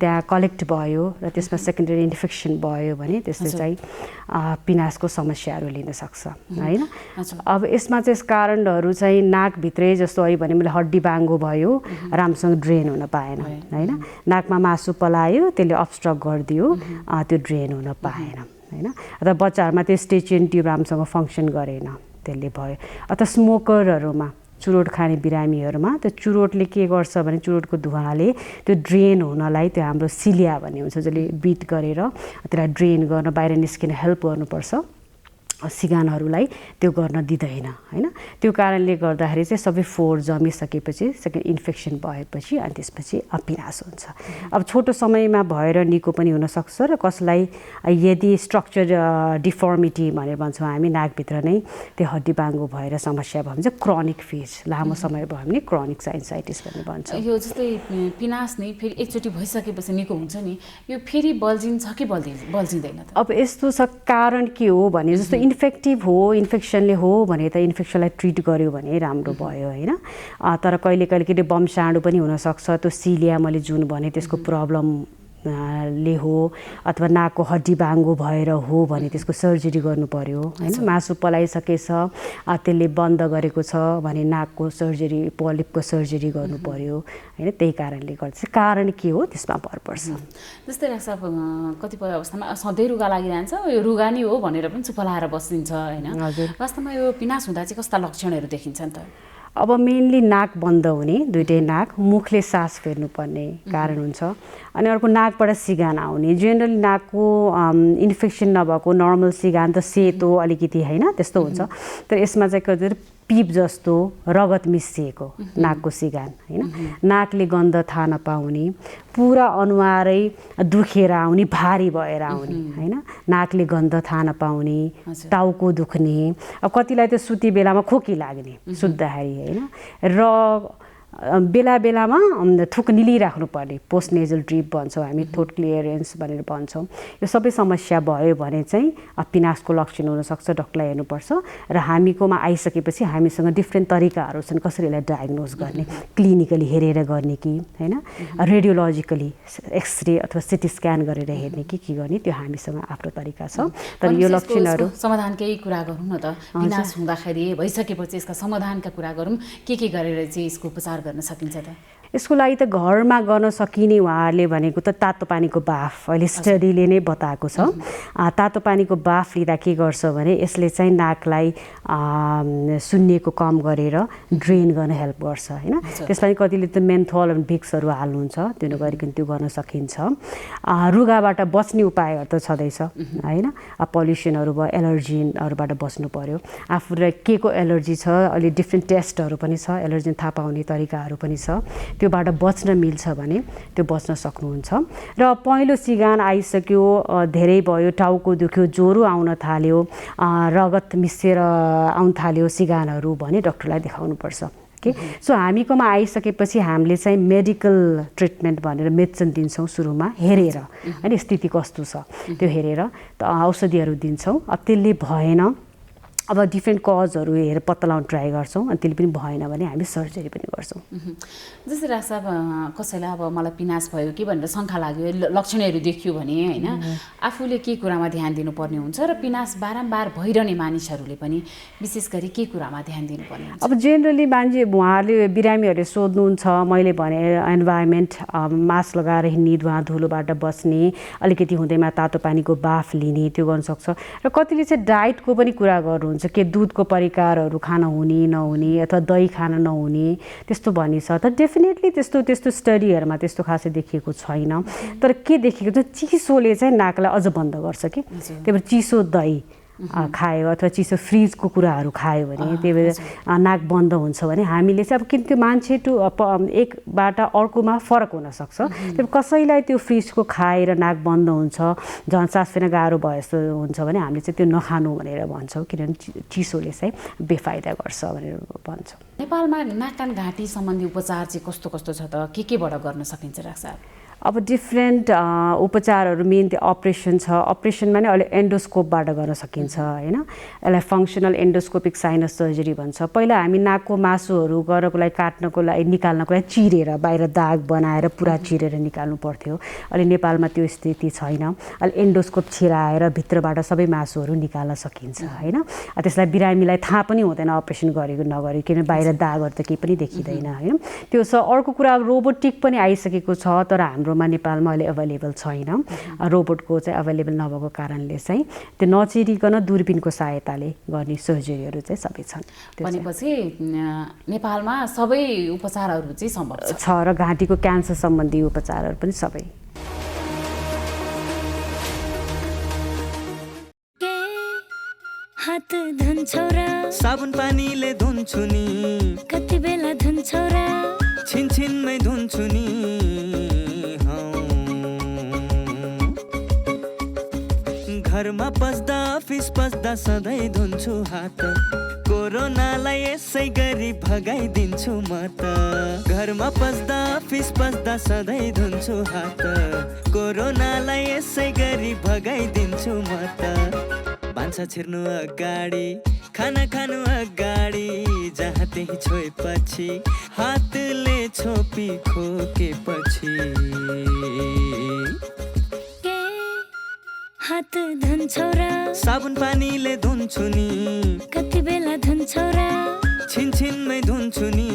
त्यहाँ कलेक्ट भयो र त्यसमा सेकेन्डरी इन्फेक्सन भयो भने त्यसले चाहिँ पिनासको समस्याहरू लिन सक्छ होइन। अब यसमा चाहिँ कारणहरू चाहिँ नाकभित्रै जस्तो अहिले भने मैले हड्डी बाङ्गो भयो, राम्रोसँग ड्रेन हुन पाएन होइन। नाकमा मासु पलायो, त्यसले अब्स्ट्रक्ट गरिदियो, त्यो ड्रेन हुन पाएन होइन। अथवा बच्चाहरूमा त्यो स्टेचियन ट्युब राम्रोसँग फङ्सन गरेन, त्यसले भयो। अथवा स्मोकरहरूमा, चुरोट खाने बिरामीहरूमा त्यो चुरोटले के गर्छ भने चुरोटको धुवाले त्यो ड्रेन हुनलाई त्यो हाम्रो सिलिया भन्ने हुन्छ, जसले बिट गरेर त्यसलाई ड्रेन गर्न बाहिर निस्किन हेल्प गर्नुपर्छ, सिगानहरूलाई त्यो गर्न दिँदैन होइन। त्यो कारणले गर्दाखेरि चाहिँ सबै फोहोर जमिसकेपछि सेकेन्ड इन्फेक्सन भएपछि अनि त्यसपछि पिनास हुन्छ। अब छोटो समयमा भएर निको पनि हुनसक्छ। र कसलाई यदि स्ट्रक्चर डिफर्मिटी भनेर भन्छौँ हामी, नाकभित्र नै त्यो हड्डी बाङ्गो भएर समस्या भयो भने चाहिँ क्रोनिक फेज, लामो समय भयो भने क्रोनिक साइनसाइटिस भन्ने भन्छौँ। यो जस्तै पिनास नि फेरि एकचोटि भइसकेपछि निको हुन्छ नि, यो फेरि बल्झिन्छ कि बल्झिँदैन त? अब यस्तो छ, कारण के हो भने जस्तो इन्फेक्टिभ हो, इन्फेक्सनले हो भने त इन्फेक्सनलाई ट्रिट गर्यो भने राम्रो भयो होइन। तर कहिले कहिले बमसाँडो पनि हुनसक्छ। त्यो सिलिया मैले जुन भने त्यसको प्रब्लम ले हो, अथवा नाकको हड्डी बाङ्गो भएर हो भने त्यसको सर्जरी गर्नु पर्यो होइन। मासु पलाइसकेछ, त्यसले बन्द गरेको छ भने नाकको सर्जरी, पोलिपको सर्जरी गर्नु पर्यो होइन। त्यही कारणले गर्दा कारण के हो त्यसमा भर पर्छ। जस्तै डाक्टर कतिपय अवस्थामा सधैँ रुगा लागिरहन्छ, यो रुगा नै हो भनेर पनि चुप लाएर बसिदिन्छ होइन। वास्तवमा यो पिनास हुँदा चाहिँ कस्ता लक्षणहरू देखिन्छन् त? अब मेनली नाक बन्द हुने, दुइटै नाक, मुखले सास फेर्नुपर्ने कारण हुन्छ। अनि अर्को नाकबाट सिगान आउने। जेनरली नाकको इन्फेक्सन नभएको नर्मल सिगान त सेतो अलिकति होइन त्यस्तो हुन्छ। तर यसमा चाहिँ पिप जस्तो रगत मिसिएको नाकको सिगान होइन, नाकले गन्ध थाहा नपाउने, पुरा अनुहारै दुखेर आउने, भारी भएर आउने होइन, नाकले गन्ध थाहा नपाउने, टाउको दुख्ने, अब कतिलाई त सुती बेलामा खोकी लाग्ने सुत्दाखेरि होइन, र बेला बेलामा थुक निलिराख्नु पर्ने, पोस्ट नेजल ड्रिप भन्छौँ हामी, थ्रोट क्लियरेन्स भनेर भन्छौँ। यो सबै समस्या भयो भने चाहिँ पिनासको लक्षण हुनसक्छ, डक्टरलाई हेर्नुपर्छ। र हामीकोमा आइसकेपछि हामीसँग डिफ्रेन्ट तरिकाहरू छन् कसरी यसलाई डायग्नोज गर्ने, क्लिनिकली हेरेर गर्ने कि होइन, रेडियोलोजिकली एक्सरे अथवा सिटी स्क्यान गरेर हेर्ने कि के गर्ने, त्यो हामीसँग आफ्नो तरिका छ। तर यो लक्षणहरू समाधानकै कुरा गरौँ न त, पिनास हुँदाखेरि भइसकेपछि यसका समाधानका कुरा गरौँ, के गरेर चाहिँ यसको उपचार गर्न सकिन्छ त? यसको लागि त घरमा गर्न सकिने उहाँहरूले भनेको त तातो पानीको बाफ, अहिले स्टडीले नै बताएको छ। तातो पानीको बाफ लिँदा के गर्छ भने यसले चाहिँ नाकलाई सुन्निएको कम गरेर ड्रेन गर्न हेल्प गर्छ होइन। त्यसलाई कतिले त मेन्थोल अनि भिक्सहरू हाल्नुहुन्छ, त्यो नगरिकन त्यो गर्न सकिन्छ। रुगाबाट बच्ने उपायहरू त छँदैछ होइन, पल्युसनहरू भयो, एलर्जीहरूबाट बस्नु पर्यो। आफूलाई के को एलर्जी छ, अहिले डिफ्रेन्ट टेस्टहरू पनि छ, एलर्जी थाहा पाउने तरिकाहरू पनि छ, त्योबाट बच्न मिल्छ भने त्यो बच्न सक्नुहुन्छ। र पहेँलो सिगान आइसक्यो, धेरै भयो, टाउको दुख्यो, ज्वरो आउन थाल्यो, रगत मिसिएर आउन थाल्यो सिगानहरू भने डक्टरलाई देखाउनुपर्छ कि। सो हामीकोमा आइसकेपछि हामीले चाहिँ मेडिकल ट्रिटमेन्ट भनेर मेडिसिन दिन्छौँ सुरुमा हेरेर होइन, स्थिति कस्तो छ त्यो हेरेर त औषधिहरू दिन्छौँ। अब त्यसले भएन, अब डिफ्रेन्ट कजहरू हेरेर पत्ता लगाउन ट्राई गर्छौँ, अनि त्यसले पनि भएन भने हामी सर्जरी पनि गर्छौँ। जस्तै रासा कसैलाई अब मलाई पिनास भयो कि भनेर शङ्का लाग्यो, लक्षणहरू देखियो भने होइन, आफूले के कुरामा ध्यान दिनुपर्ने हुन्छ र पिनास बारम्बार भइरहने मानिसहरूले पनि विशेष गरी के कुरामा ध्यान दिनुपर्ने हुन्छ? अब जेनरली मान्छे उहाँहरूले बिरामीहरूले सोध्नुहुन्छ, मैले भने इन्भाइरोमेन्ट मास्क लगाएर हिँड्ने, धुवा धुलोबाट बस्ने, अलिकति हुँदैमा तातो पानीको बाफ लिने, त्यो गर्न सक्छ। र कतिले चाहिँ डाइटको पनि कुरा गर्नुहुन्छ, के दुधको परिकारहरू खान हुने नहुने अथवा दही खान नहुने त्यस्तो भनिन्छ। तर डेफिनेटली त्यस्तो स्टडीहरूमा त्यस्तो खासै देखिएको छैन। तर के देखिएको छ, चिसोले चाहिँ नाकलाई अझ बन्द गर्छ कि, त्यही भएर चिसो दही खायो अथवा चिसो फ्रिजको कुराहरू खायो भने त्यही भएर नाक बन्द हुन्छ भने हामीले चाहिँ अब किन त्यो मान्छे एकबाट अर्कोमा फरक हुनसक्छ। त्यही कसैलाई त्यो फ्रिजको खाएर नाक बन्द हुन्छ, झन् सास फेर्न गाह्रो भयो जस्तो हुन्छ भने हामीले चाहिँ त्यो नखानु भनेर भन्छौँ, किनभने चिसोले चाहिँ बेफाइदा गर्छ भनेर भन्छौँ। नेपालमा नाक कान घाँटी सम्बन्धी उपचार चाहिँ कस्तो कस्तो छ त, केबाट गर्न सकिन्छ डाक्टर? अब डिफ्रेन्ट उपचारहरू मेन त्यो अपरेसन छ, अपरेसनमा नै अहिले एन्डोस्कोपबाट गर्न सकिन्छ होइन, यसलाई फङ्सनल एन्डोस्कोपिक साइनस सर्जरी भन्छ। पहिला हामी नाकको मासुहरू गर्नको लागि काट्नको लागि निकाल्नको लागि चिरेर बाहिर दाग बनाएर पुरा चिरेर निकाल्नु पर्थ्यो। अहिले नेपालमा त्यो स्थिति छैन, अहिले एन्डोस्कोप छिराएर भित्रबाट सबै मासुहरू निकाल्न सकिन्छ होइन। त्यसलाई बिरामीलाई थाहा पनि हुँदैन अपरेसन गरेको नगरेको, किनभने बाहिर दागहरू त केही पनि देखिँदैन होइन। त्यो छ। अर्को कुरा रोबोटिक पनि आइसकेको छ, तर हाम्रोमा नेपालमा अहिले एभाइलेबल छैन। रोबोटको चाहिँ एभाइलेबल नभएको कारणले चाहिँ त्यो नचिरिकन दूरबीनको सहायताले गर्ने सर्जरीहरू चाहिँ सबै छन्। भनेपछि नेपालमा सबै उपचारहरू चाहिँ सम्भव छ र घाँटीको क्यान्सर सम्बन्धी उपचारहरू पनि सबै। हात धुन्छौ र साबुन पानीले धुन्छु नि, कति बेला धुन्छौ र छिनछिनमै धुन्छु नि, घरमा पस्दा अफिस पस्दा सधैँ धुन्छु हात, कोरोनालाई यसै गरी भगाइदिन्छु म त। घरमा पस्दा अफिस पस्दा सधैँ धुन्छु हात, कोरोनालाई यसै गरी भगाइदिन्छु म त। भान्सा छिर्नु अगाडि, खाना खानु अगाडि, जहाँ त्यही छोएपछि हातले छोपी खोकेपछि, हात धुन्छौ र साबुन पानीले धुन्छु नि, कति बेला धुन्छौ र छिनछिनमै धुन्छु नि।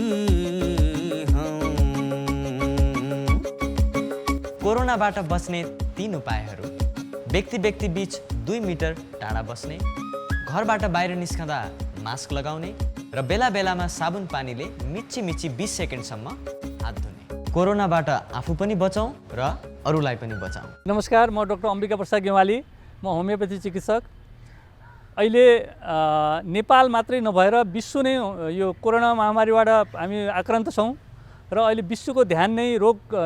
कोरोनाबाट बस्ने 3 उपायहरू: व्यक्ति बीच 2 मिटर टाढा बस्ने, घरबाट बाहिर निस्कँदा मास्क लगाउने र बेला बेलामा साबुन पानीले मिची 20 सेकेन्डसम्म हात धुने। कोरोनाबाट आफू पनि बचाउँ र अरूलाई पनि बचाउँ। नमस्कार, म डाक्टर अम्बिका प्रसाद गेवाली, म होमियोपैथी चिकित्सक। अहिले नेपाल मात्रै नभएर विश्व नै यो कोरोना महामारीबाट हामी आक्रान्त छौँ र अहिले विश्वको ध्यान नै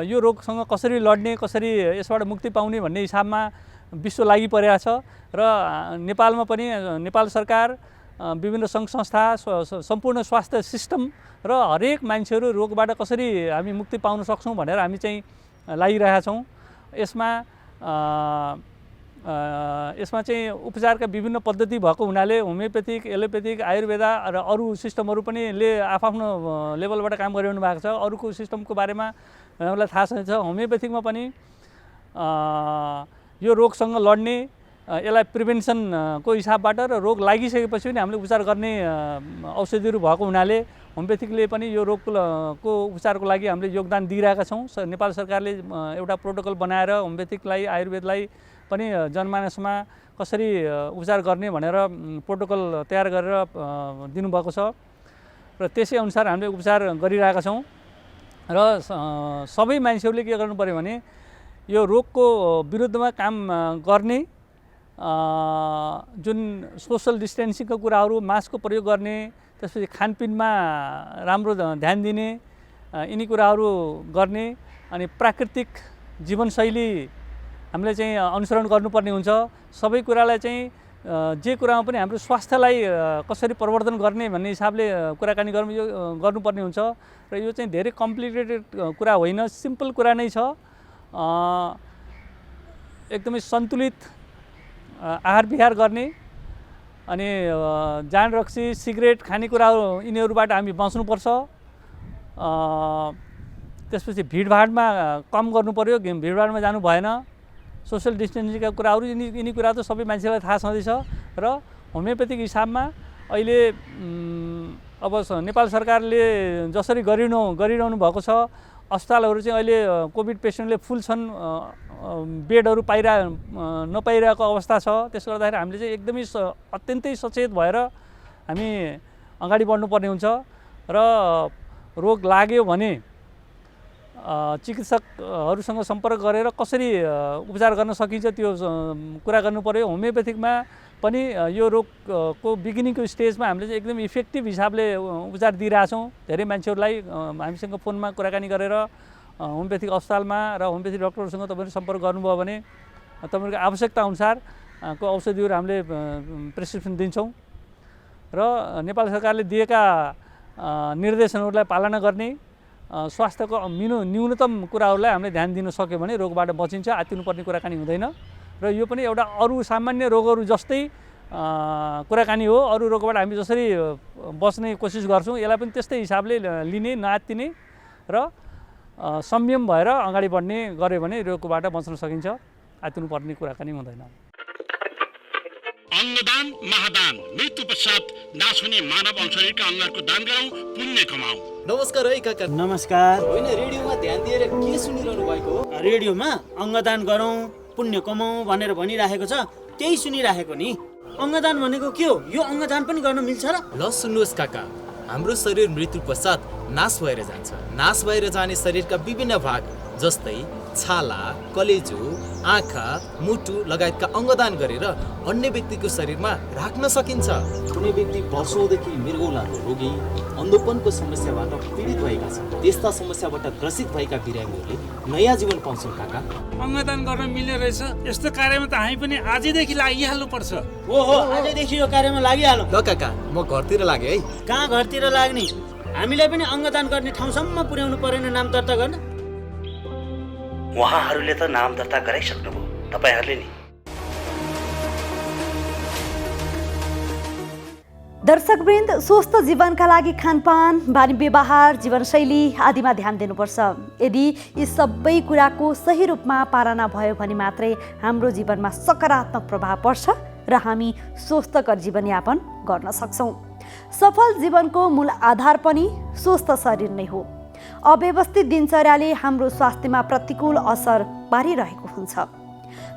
यो रोगसँग कसरी लड्ने, कसरी यसबाट मुक्ति पाउने भन्ने हिसाबमा विश्व लागि परेको छ र नेपालमा पनि नेपाल सरकार, विभिन्न सङ्घ संस्था, सम्पूर्ण स्वास्थ्य सिस्टम र हरेक मान्छेहरू रोगबाट कसरी हामी मुक्ति पाउन सक्छौँ भनेर हामी चाहिँ लागिरहेका छौँ। यसमा चाहिँ उपचारका विभिन्न पद्धति भएको हुनाले होमियोपेथिक, एलोपेथिक, आयुर्वेदा र अरू सिस्टमहरू पनि आफ्नो लेभलबाट काम गरिरहनु भएको छ। अरूको सिस्टमको बारेमा हामीलाई थाहा छ। होमियोपेथिकमा पनि यो रोगसँग लड्ने, यसलाई प्रिभेन्सनको हिसाबबाट र रोग लागिसकेपछि पनि हामीले उपचार गर्ने औषधिहरू भएको हुनाले होमियोपेथिकले पनि यो रोगको उपचारको लागि हामीले योगदान दिइरहेका छौँ। नेपाल सरकारले एउटा प्रोटोकल बनाएर होमियोपेथिकलाई, आयुर्वेदलाई पनि जनमानसमा कसरी उपचार गर्ने भनेर प्रोटोकल तयार गरेर दिनुभएको छ र त्यसै अनुसार हामीले उपचार गरिरहेका छौँ। र सबै मान्छेहरूले के गर्नु पर्यो भने यो रोगको विरुद्धमा काम गर्ने, जुन सोसल डिस्टेन्सिङको कुराहरू, मास्कको प्रयोग गर्ने, त्यसपछि खानपिनमा राम्रो ध्यान दिने, यिनी कुराहरू गर्ने, अनि प्राकृतिक जीवनशैली हामीले चाहिँ अनुसरण गर्नुपर्ने हुन्छ। सबै कुरालाई चाहिँ जे कुरामा पनि हाम्रो स्वास्थ्यलाई कसरी परिवर्तन गर्ने भन्ने हिसाबले कुराकानी गर्नुपर्ने हुन्छ र यो चाहिँ धेरै कम्प्लिकेटेड कुरा होइन, सिम्पल कुरा नै छ। एकदमै सन्तुलित आहार विहार गर्ने, अनि जाँड रक्सी, सिगरेट खानेकुराहरू यिनीहरूबाट हामी बाँच्नुपर्छ। त्यसपछि भिडभाडमा कम गर्नु पर्यो, भिडभाडमा जानु भएन। सोसल डिस्टेन्सिङका कुराहरू यिनी कुरा त सबै मान्छेलाई थाहा छँदैछ र होमियोपेथिक हिसाबमा अहिले अब नेपाल सरकारले जसरी गरिरहनु भएको छ, अस्पतालहरू चाहिँ अहिले कोभिड पेसेन्टले फुल छन्, बेडहरू नपाइरहेको अवस्था छ। त्यसले गर्दाखेरि हामीले चाहिँ एकदमै अत्यन्तै सचेत भएर हामी अगाडि बढ्नुपर्ने हुन्छ र रोग लाग्यो भने चिकित्सकहरूसँग सम्पर्क गरेर कसरी उपचार गर्न सकिन्छ त्यो कुरा गर्नु पर्यो। होमियोपेथिकमा पनि यो रोगको बिगिनिङको स्टेजमा हामीले चाहिँ एकदम इफेक्टिभ हिसाबले उपचार दिइरहेछौँ। धेरै मान्छेहरूलाई हामीसँग फोनमा कुराकानी गरेर होमियोपेथिक अस्पतालमा र होमियोपेथिक डक्टरहरूसँग तपाईँहरू सम्पर्क गर्नुभयो भने तपाईँहरूको आवश्यकता अनुसारको औषधिहरू हामीले प्रेसक्रिप्सन दिन्छौँ र नेपाल सरकारले दिएका निर्देशनहरूलाई पालना गर्ने, स्वास्थ्यको न्यूनतम कुराहरूलाई हामीले ध्यान दिन सक्यो भने रोगबाट बचिन्छ, आत्तिनुपर्ने कुराकानी हुँदैन। र यो पनि एउटा अरू सामान्य रोगहरू जस्तै कुराकानी हो। अरू रोगबाट हामी जसरी बच्ने कोसिस गर्छौँ, यसलाई पनि त्यस्तै हिसाबले लिने, नआत्तिने र संयम भएर अगाडि बढ्ने गर्यो भने रोगबाट बच्न सकिन्छ, आत्तिनुपर्ने कुराकानी हुँदैन। अङ्गदान महादान, मृत्यु पश्चात नाश हुने मानव शरीरका अङ्गहरूको दान गरौँ, पुण्य कमाऊ। नमस्कार है काका। नमस्कार। होइन, रेडियोमा ध्यान दिएर के सुनिरहनु भएको हो? रेडियोमा अङ्गदान गरौँ, पुण्य कमाऊ भनेर भनिराखेको छ, त्यही सुनिराखेको नि। अङ्गदान भनेको के हो? यो अङ्गदान पनि गर्न मिल्छ र? ल सुन्नुहोस् काका, हाम्रो शरीर मृत्यु पश्चात नाश भएर जान्छ। नाश भएर जाने शरीरका विभिन्न भाग जस्तै छाला, कलेजो, आँखा, मुटु लगायतका अङ्गदान गरेर अन्य व्यक्तिको शरीरमा राख्न सकिन्छ। कुनै व्यक्ति वर्षौँदेखि मृगौलाको रोगी, अन्धोपनको समस्याबाट पीडित भएका छन्, त्यस्ता समस्याबाट ग्रसित भएका बिरामीहरूले नयाँ जीवन पाउँछन्। काका, अङ्गदान गर्न मिल्ने रहेछ। यस्तो कार्यमा त हामी पनि आजैदेखि लागिहाल्नुपर्छ। ओहो, आजैदेखि यो कार्यमा लागिहालौँ। ल काका, म घरतिर लागेँ है। कहाँ घरतिर लाग्ने? हामीलाई पनि अङ्गदान गर्ने ठाउँसम्म पुर्याउनु परेन नाम दर्ता गर्न? उहाँहरूले त नाम दर्ता गराइसक्नुभयो, तपाईँहरूले नि। दर्शकवृन्द, स्वस्थ जीवनका लागि खानपान, बानी व्यवहार, जीवनशैली आदिमा ध्यान दिनुपर्छ। यदि यी सबै कुराको सही रूपमा पालना भयो भने मात्रै हाम्रो जीवनमा सकारात्मक प्रभाव पर्छ र हामी स्वस्थकर जीवनयापन गर्न सक्छौँ। सफल जीवनको मूल आधार पनि स्वस्थ शरीर नै हो। अव्यवस्थित दिनचर्याले हाम्रो स्वास्थ्यमा प्रतिकूल असर पारिरहेको हुन्छ।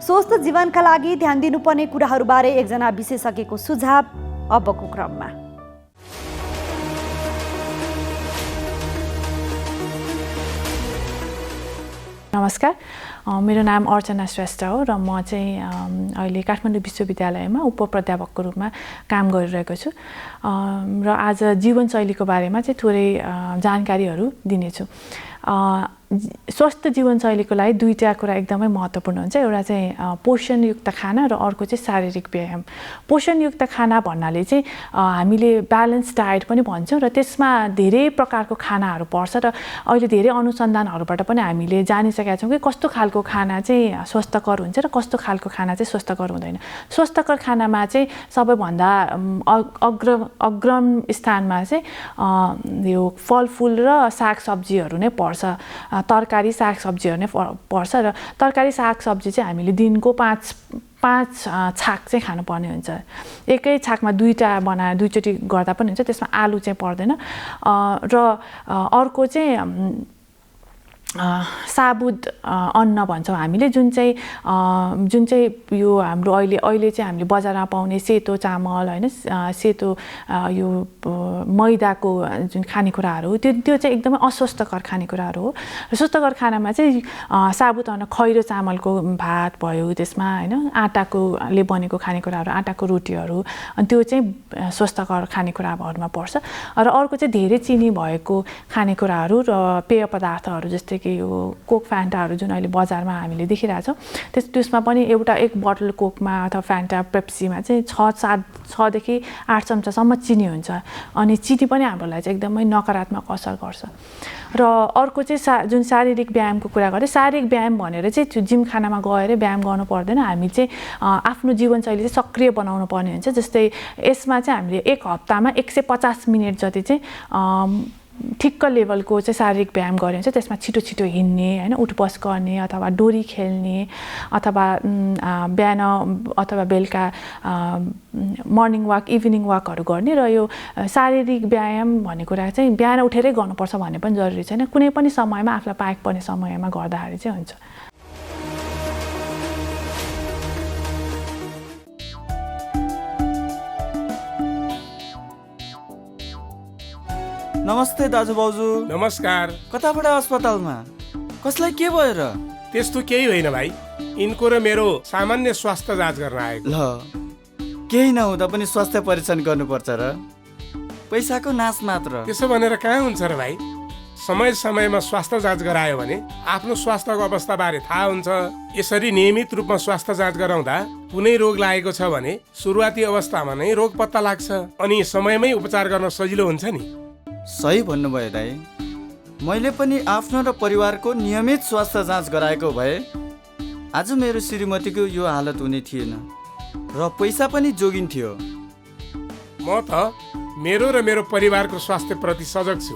स्वस्थ जीवनका लागि ध्यान दिनुपर्ने कुराहरूबारे एकजना विशेषज्ञको सुझाव अबको क्रममा। नमस्कार, मेरो नाम अर्चना श्रेष्ठ हो र म चाहिँ अहिले काठमाडौँ विश्वविद्यालयमा उपप्राध्यापकको रूपमा काम गरिरहेको छु र आज जीवनशैलीको बारेमा चाहिँ थोरै जानकारीहरू दिनेछु। स्वस्थ जीवनशैलीको लागि दुईवटा कुरा एकदमै महत्त्वपूर्ण हुन्छ। एउटा चाहिँ पोषणयुक्त खाना र अर्को चाहिँ शारीरिक व्यायाम। पोषणयुक्त खाना भन्नाले चाहिँ हामीले ब्यालेन्स डायट पनि भन्छौँ र त्यसमा धेरै प्रकारको खानाहरू पर्छ र अहिले धेरै अनुसन्धानहरूबाट पनि हामीले जानिसकेका छौँ कि कस्तो खालको खाना चाहिँ स्वस्थकर हुन्छ र कस्तो खालको खाना चाहिँ स्वस्थकर हुँदैन। स्वस्थकर खानामा चाहिँ सबैभन्दा अग्रम स्थानमा चाहिँ यो फलफुल र सागसब्जीहरू नै पर्छ। तरकारी सागसब्जीहरू नै पर्छ र तरकारी सागसब्जी चाहिँ हामीले दिनको पाँच छाक चाहिँ खानुपर्ने हुन्छ। एकै छाकमा दुईचोटि गर्दा पनि हुन्छ, त्यसमा आलु चाहिँ पर्दैन। र अर्को चाहिँ साबुत अन्न भन्छौँ हामीले, जुन चाहिँ यो हाम्रो अहिले चाहिँ हामीले बजारमा पाउने सेतो चामल होइन, सेतो यो मैदाको जुन खानेकुराहरू हो त्यो चाहिँ एकदमै अस्वस्थकर खानेकुराहरू हो। र स्वस्थकर खानामा चाहिँ साबुत अन्न खैरो चामलको भात भयो, त्यसमा होइन आटाकोले बनेको खानेकुराहरू, आटाको रोटीहरू, अनि त्यो चाहिँ स्वस्थकर खानेकुराहरूमा पर्छ। र अर्को चाहिँ धेरै चिनी भएको खानेकुराहरू र पेय पदार्थहरू जस्तै कि यो कोक फ्यान्टाहरू जुन अहिले बजारमा हामीले देखिरहेछौँ, त्यसमा पनि एक बोतल कोकमा अथवा फ्यान्टा पेप्सीमा चाहिँ 6देखि 8 चम्चासम्म चिनी हुन्छ। अनि चिनी पनि हाम्रो लागि चाहिँ एकदमै नकारात्मक असर गर्छ। र अर्को चाहिँ जुन शारीरिक व्यायामको कुरा गरेँ, शारीरिक व्यायाम भनेर चाहिँ त्यो जिमखानामा गएर व्यायाम गर्नु पर्दैन। हामी चाहिँ आफ्नो जीवनशैली चाहिँ सक्रिय बनाउनु पर्ने हुन्छ। जस्तै यसमा चाहिँ हामीले एक हप्तामा 150 मिनट जति चाहिँ ठिक्क लेभलको चाहिँ शारीरिक व्यायाम गऱ्यो भने चाहिँ त्यसमा छिटो हिँड्ने होइन, उठबस गर्ने अथवा डोरी खेल्ने अथवा बिहान अथवा बेलुका मर्निङ वाक इभिनिङ वाकहरू गर्ने। र यो शारीरिक व्यायाम भन्ने कुरा चाहिँ बिहान उठेरै गर्नुपर्छ भन्ने पनि जरुरी छैन, कुनै पनि समयमा आफूलाई पाएको पर्ने समयमा गर्दाखेरि चाहिँ हुन्छ। नमस्ते दाजु भाउजू। नमस्कार। कताबाट अस्पतालमा? कसलाई के भयो र? त्यस्तो केही होइन भाइ, यिनको र मेरो सामान्य स्वास्थ्य जाँच गर्न आएको। ल, केही नहुँदा पनि स्वास्थ्य परीक्षण गर्नुपर्छ र? पैसाको नाश मात्र। त्यसो भनेर कहाँ हुन्छ र भाइ? समय समयमा स्वास्थ्य जाँच गरायो भने आफ्नो स्वास्थ्यको अवस्था बारे थाहा हुन्छ। यसरी नियमित रूपमा स्वास्थ्य जाँच गराउँदा कुनै रोग लागेको छ भने सुरुवाती अवस्थामा नै रोग पत्ता लाग्छ अनि समयमै उपचार गर्न सजिलो हुन्छ नि। सही भन्नुभयो दाइ। मैले पनि आफ्नो र परिवारको नियमित स्वास्थ्य जाँच गराएको भए आज मेरो श्रीमतीको यो हालत हुने थिएन र पैसा पनि जोगिन्थ्यो। म त मेरो र मेरो परिवारको स्वास्थ्य प्रति सजग छु।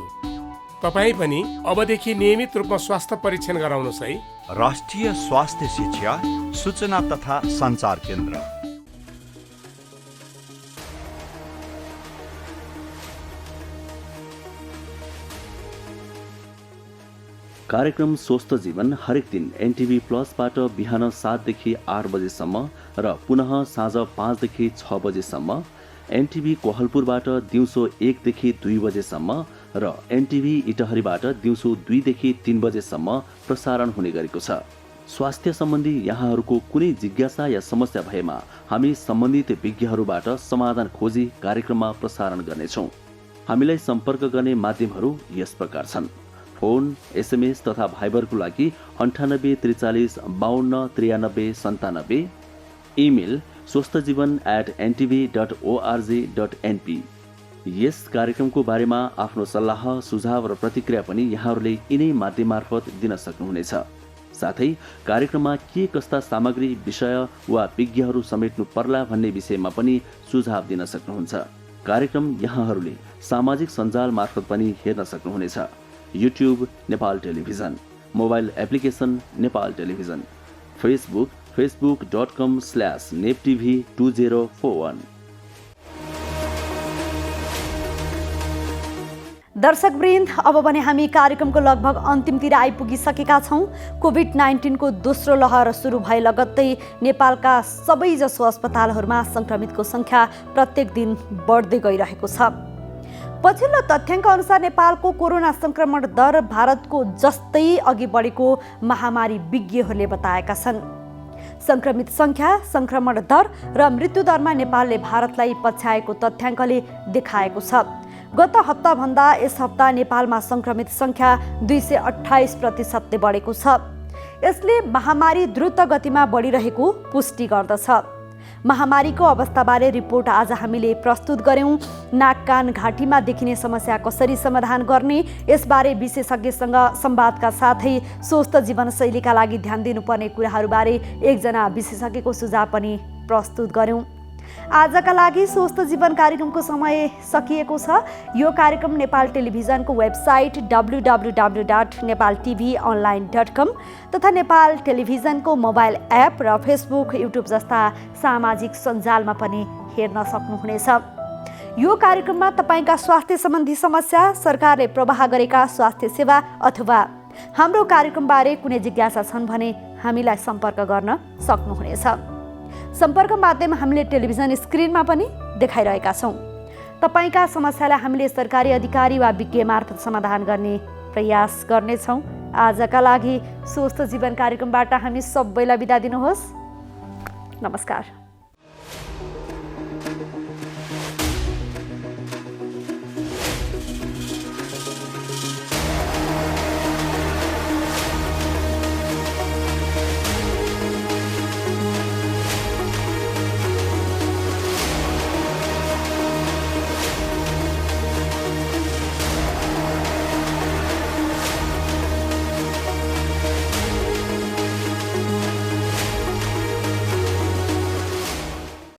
तपाईँ पनि अबदेखि नियमित रूपमा स्वास्थ्य परीक्षण गराउनुहोस् है। राष्ट्रिय स्वास्थ्य शिक्षा सूचना तथा सञ्चार केन्द्र। कार्यक्रम स्वस्थ जीवन हरेक दिन एनटिभी प्लसबाट बिहान 7 देखि 8 बजेसम्म र पुनः साँझ 5 देखि 6 बजेसम्म, एनटिभी कोहलपुरबाट दिउँसो 1 देखि 2 बजेसम्म र एनटिभी इटहरीबाट दिउँसो 2 देखि 3 बजेसम्म प्रसारण हुने गरेको छ। स्वास्थ्य सम्बन्धी यहाँहरूको कुनै जिज्ञासा या समस्या भएमा हामी सम्बन्धित विज्ञहरूबाट समाधान खोजी कार्यक्रममा प्रसारण गर्नेछौँ। हामीलाई सम्पर्क गर्ने माध्यमहरू यस प्रकार छन्: फोन, एसएमएस तथा भाइबरको लागि 98 43 52 93 97, इमेल swasthjivan@ntv.org.np। यस कार्यक्रमको बारेमा आफ्नो सल्लाह, सुझाव र प्रतिक्रिया पनि यहाँहरूले यिनै माध्यम मार्फत दिन सक्नुहुनेछ। साथै कार्यक्रममा के कस्ता सामग्री, विषय वा विज्ञहरू समेट्नु पर्ला भन्ने विषयमा पनि सुझाव दिन सक्नुहुन्छ। कार्यक्रम यहाँहरूले सामाजिक सञ्जाल मार्फत पनि हेर्न सक्नुहुनेछ। YouTube Nepal television, mobile application Nepal television, Facebook facebook.com/neptv2041। दर्शकवृन्द, अब भने हामी कार्यक्रमको लगभग अन्तिमतिर आइपुगिसकेका छौँ। कोभिड-19 को दोस्रो लहर सुरु भए लगत्तै नेपालका सबैजसो अस्पतालहरूमा संक्रमितको संख्या प्रत्येक दिन बढ्दै गइरहेको छ। पछिल्लो तथ्याङ्क अनुसार नेपालको कोरोना संक्रमण दर भारतको जस्तै अघि बढेको महामारी विज्ञहरूले बताएका छन्। संक्रमित संख्या, संक्रमण दर र मृत्युदरमा नेपालले भारतलाई पछ्याएको तथ्याङ्कले देखाएको छ। गत हप्ताभन्दा यस हप्ता नेपालमा संक्रमित संख्या 228% बढेको छ। यसले महामारी द्रुत गतिमा बढिरहेको पुष्टि गर्दछ। महामारीको अवस्थाबारे रिपोर्ट आज हामीले प्रस्तुत गर्यौं। नाक कान घाँटीमा देखिने समस्या कसरी समाधान गर्ने, यसबारे विशेषज्ञसँग संवादका साथै स्वस्थ जीवनशैलीका लागि ध्यान दिनुपर्ने कुराहरूबारे एकजना विशेषज्ञको सुझाव पनि प्रस्तुत गर्यौं। आजका लागि स्वस्थ जीवन कार्यक्रमको समय सकिएको छ। यो कार्यक्रम नेपाल टेलिभिजनको वेबसाइट www.nepaltvonline.com तथा नेपाल टेलिभिजनको मोबाइल एप र फेसबुक, युट्युब जस्ता सामाजिक सञ्जालमा पनि हेर्न सक्नुहुनेछ। यो कार्यक्रममा तपाईका स्वास्थ्य सम्बन्धी समस्या, सरकारले प्रवाह गरेका स्वास्थ्य सेवा अथवा हाम्रो कार्यक्रमबारे कुनै जिज्ञासा छन् भने हामीलाई सम्पर्क गर्न सक्नुहुनेछ। सम्पर्क माध्यम हामीले टेलिभिजन स्क्रिनमा पनि देखाइरहेका छौँ। तपाईका समस्यालाई हामीले सरकारी अधिकारी वा विज्ञ मार्फत समाधान गर्ने प्रयास गर्नेछौँ। आजका लागि स्वस्थ जीवन कार्यक्रमबाट हामी सबैलाई बिदा दिनुहोस्। नमस्कार।